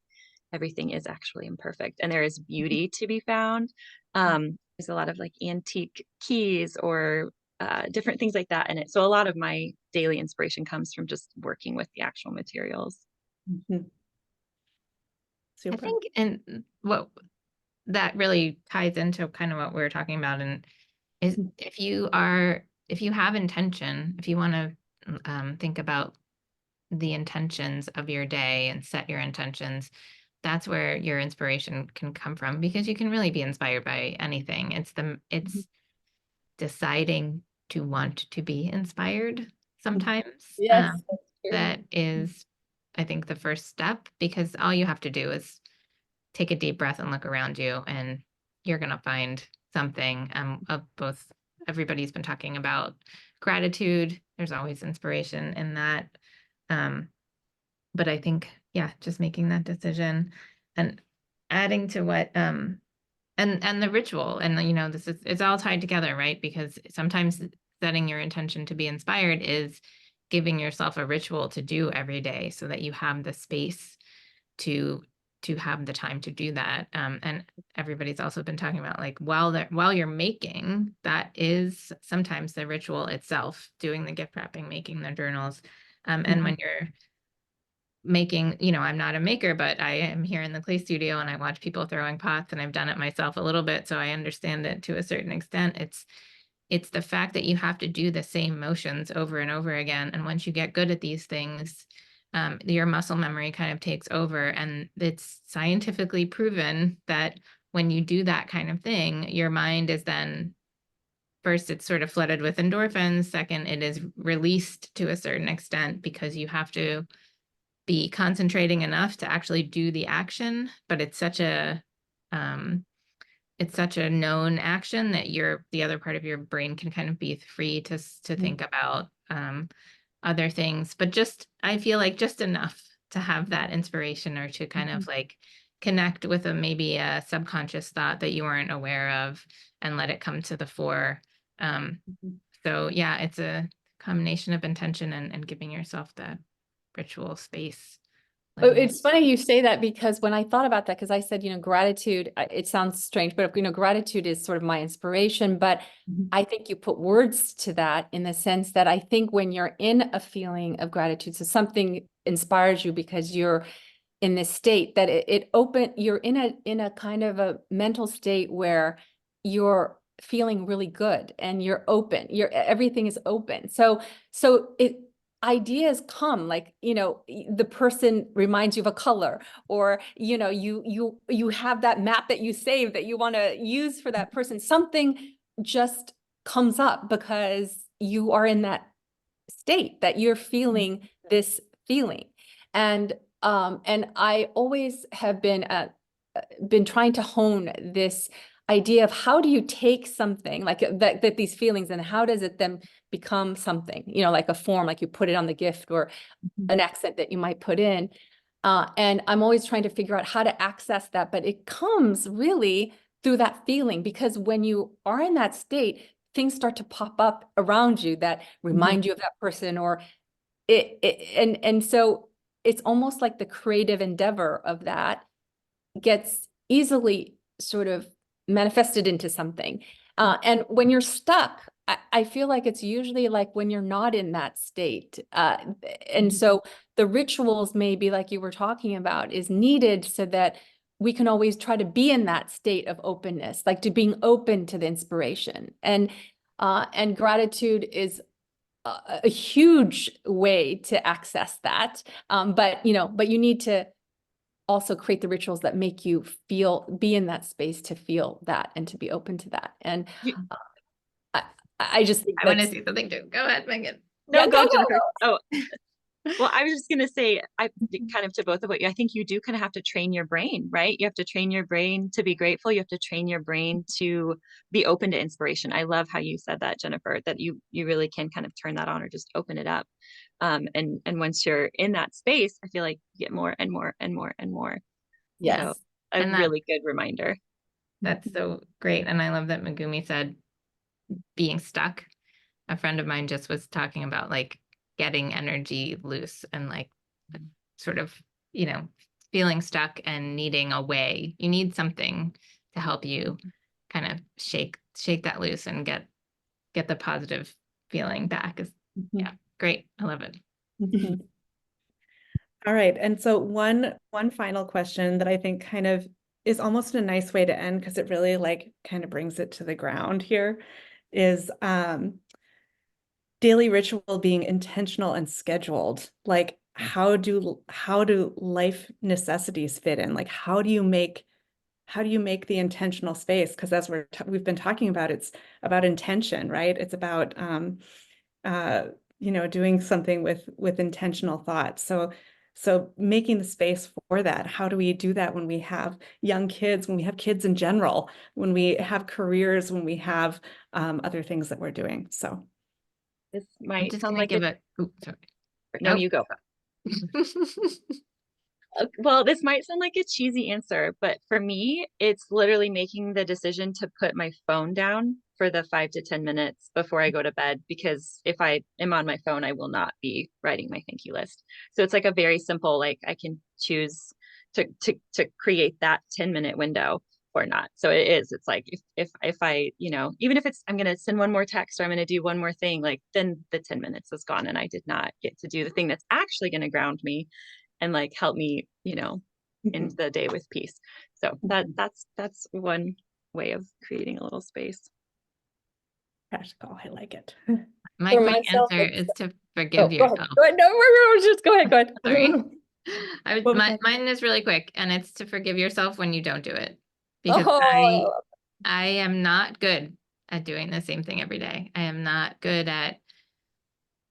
everything is actually imperfect and there is beauty to be found. There's a lot of like antique keys or different things like that in it. So a lot of my daily inspiration comes from just working with the actual materials. Mhm. I Super. think, and what that really ties into kind of what we were talking about, and is if you have intention, if you want to think about the intentions of your day and set your intentions, that's where your inspiration can come from, because you can really be inspired by anything. It's deciding to want to be inspired sometimes. Yes, that's true. That is, I think, the first step, because all you have to do is take a deep breath and look around you, and you're going to find something. Of both, everybody's been talking about gratitude. There's always inspiration in that. But I think, yeah, just making that decision and adding to what, and the ritual, and it's all tied together, right? Because sometimes setting your intention to be inspired is giving yourself a ritual to do every day, so that you have the space to have the time to do that. And everybody's also been talking about, like, while you're making, that is sometimes the ritual itself, doing the gift wrapping, making the journals. And when you're making, I'm not a maker, but I am here in the clay studio and I watch people throwing pots, and I've done it myself a little bit, so I understand it to a certain extent. It's the fact that you have to do the same motions over and over again. And once you get good at these things, your muscle memory kind of takes over. And it's scientifically proven that when you do that kind of thing, your mind is then, first, it's sort of flooded with endorphins. Second, it is released to a certain extent, because you have to be concentrating enough to actually do the action. But it's such a known action that the other part of your brain can kind of be free to think about other things. But I feel like just enough to have that inspiration, or to kind of like connect with maybe a subconscious thought that you weren't aware of, and let it come to the fore. So yeah, it's a combination of intention and giving yourself that ritual space. Oh, letting it's funny you say that, because when I thought about that, because I said, gratitude, it sounds strange, but gratitude is sort of my inspiration. But Mhm. I think you put words to that in the sense that I think when you're in a feeling of gratitude, so something inspires you because you're in this state, that you're in a kind of a mental state where you're feeling really good and you're open, everything is open. So ideas come, like, the person reminds you of a color, or, you have that map that you save that you want to use for that person. Something just comes up because you are in that state, that you're feeling this feeling. And I always have been trying to hone this idea of how do you take something like that these feelings, and how does it then become something, like a form, like you put it on the gift, or an accent that you might put in. And I'm always trying to figure out how to access that, but it comes really through that feeling, because when you are in that state, things start to pop up around you that remind you of that person, or and so it's almost like the creative endeavor of that gets easily sort of manifested into something. And when you're stuck, I feel like it's usually like when you're not in that state. And so the rituals, maybe like you were talking about, is needed so that we can always try to be in that state of openness, like to being open to the inspiration. And gratitude is a huge way to access that. But you need to also create the rituals that make you be in that space to feel that and to be open to that. And You- I just think I want to that's, say something too. Go ahead, Megan. No, yeah, go, go. Jennifer. Oh, well, I was just going to say, I kind of to both of what I think you do kind of have to train your brain, right? You have to train your brain to be grateful. You have to train your brain to be open to inspiration. I love how you said that, Jennifer, that you really can kind of turn that on or just open it up. And once you're in that space, I feel like you get more and more and more and more. Yes. So a And really good reminder. that's so great. And I love that Megumi said being stuck. A friend of mine just was talking about like getting energy loose and like sort of, feeling stuck and needing a way. You need something to help you kind of shake that loose and get the positive feeling back. Yeah, great. I love it. Mhm. All right. And so one final question that I think kind of is almost a nice way to end, because it really like kind of brings it to the ground here, is daily ritual being intentional and scheduled. Like how do life necessities fit in? Like how do you make the intentional space? Because as we've been talking about, it's about intention, right? It's about doing something with intentional thought. So making the space for that. How do we do that when we have young kids, when we have kids in general, when we have careers, when we have other things that we're doing? So This I'm might just sound gonna like give it. Sorry. no, Nope. you go. Well, this might sound like a cheesy answer, but for me, it's literally making the decision to put my phone down for the 5 to 10 minutes before I go to bed, because if I am on my phone, I will not be writing my thank you list. So it's like a very simple, like I can choose to create that 10-minute window or not. So it's like if I, even if I'm going to send one more text or I'm going to do one more thing, like then the 10 minutes is gone and I did not get to do the thing that's actually going to ground me and like help me, end the day with peace. So that's one way of creating a little space. practical, I like it. My For quick myself, answer it's, is to oh, forgive go ahead. yourself. Go ahead. No, just go ahead. Go ahead. Sorry. What was that? Mine is really quick, and it's to forgive yourself when you don't do it. Because Oh, I am not good at doing the same thing every day. I am not good at,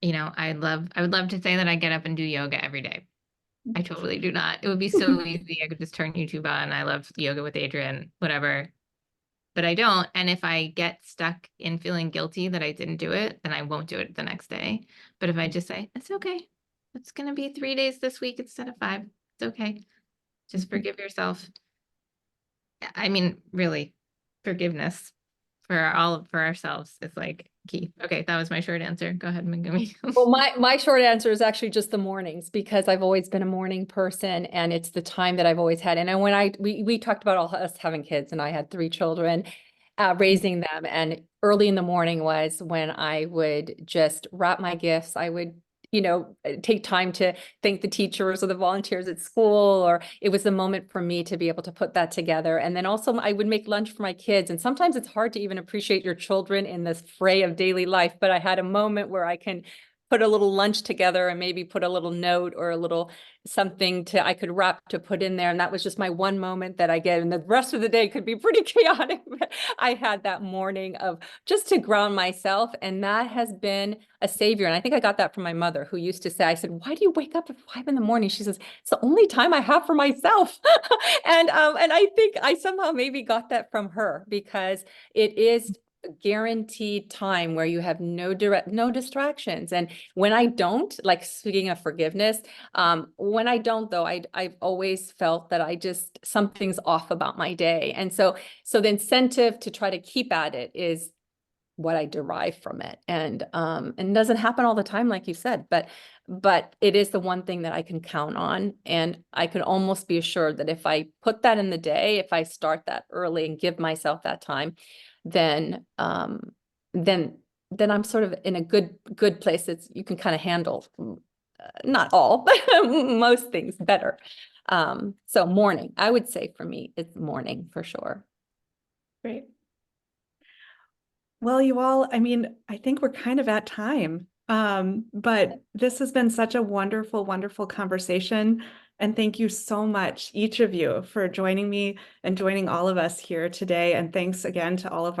I would love to say that I get up and do yoga every day. I totally do not. It would be so easy. I could just turn YouTube on. I love yoga with Adrian, whatever. But I don't. And if I get stuck in feeling guilty that I didn't do it, then I won't do it the next day. But if I just say, it's okay. It's going to be 3 days this week instead of 5. It's okay. Just forgive yourself. I mean, really, forgiveness for ourselves is like Keith. Okay, that was my short answer. Go ahead, Megumi. Well, my short answer is actually just the mornings, because I've always been a morning person, and it's the time that I've always had. And when we talked about all us having kids, and I had 3 children, raising them, and early in the morning was when I would just wrap my gifts. I would, take time to thank the teachers or the volunteers at school, or it was the moment for me to be able to put that together. And then also I would make lunch for my kids. And sometimes it's hard to even appreciate your children in this fray of daily life, but I had a moment where I can put a little lunch together and maybe put a little note or a little something I could wrap to put in there. And that was just my one moment that I get. And the rest of the day could be pretty chaotic. But I had that morning of just to ground myself. And that has been a savior. And I think I got that from my mother, who used to say, I said, why do you wake up at 5 a.m? She says, it's the only time I have for myself. And I think I somehow maybe got that from her, because it is guaranteed time where you have no distractions. And when I don't, like, speaking of forgiveness, when I don't, though, I've always felt that something's off about my day. And so the incentive to try to keep at it is what I derive from it. And it doesn't happen all the time, like you said, but it is the one thing that I can count on. And I can almost be assured that if I put that in the day, if I start that early and give myself that time, then I'm sort of in a good place. You can kind of handle not all, but most things better. So morning, I would say for me, it's morning for sure. Great. Well, you all, I think we're kind of at time, but this has been such a wonderful, wonderful conversation. And thank you so much, each of you, for joining me and joining all of us here today. And thanks again to all of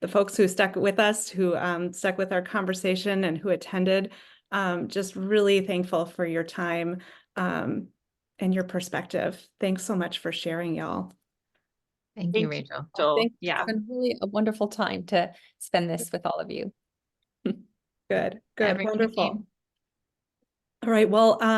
the folks who stuck with us, who stuck with our conversation and who attended. Just really thankful for your time and your perspective. Thanks so much for sharing, y'all. Thank you, Rachel. Yeah. It's been really a wonderful time to spend this with all of you. Good, Everyone wonderful. came. All right, well,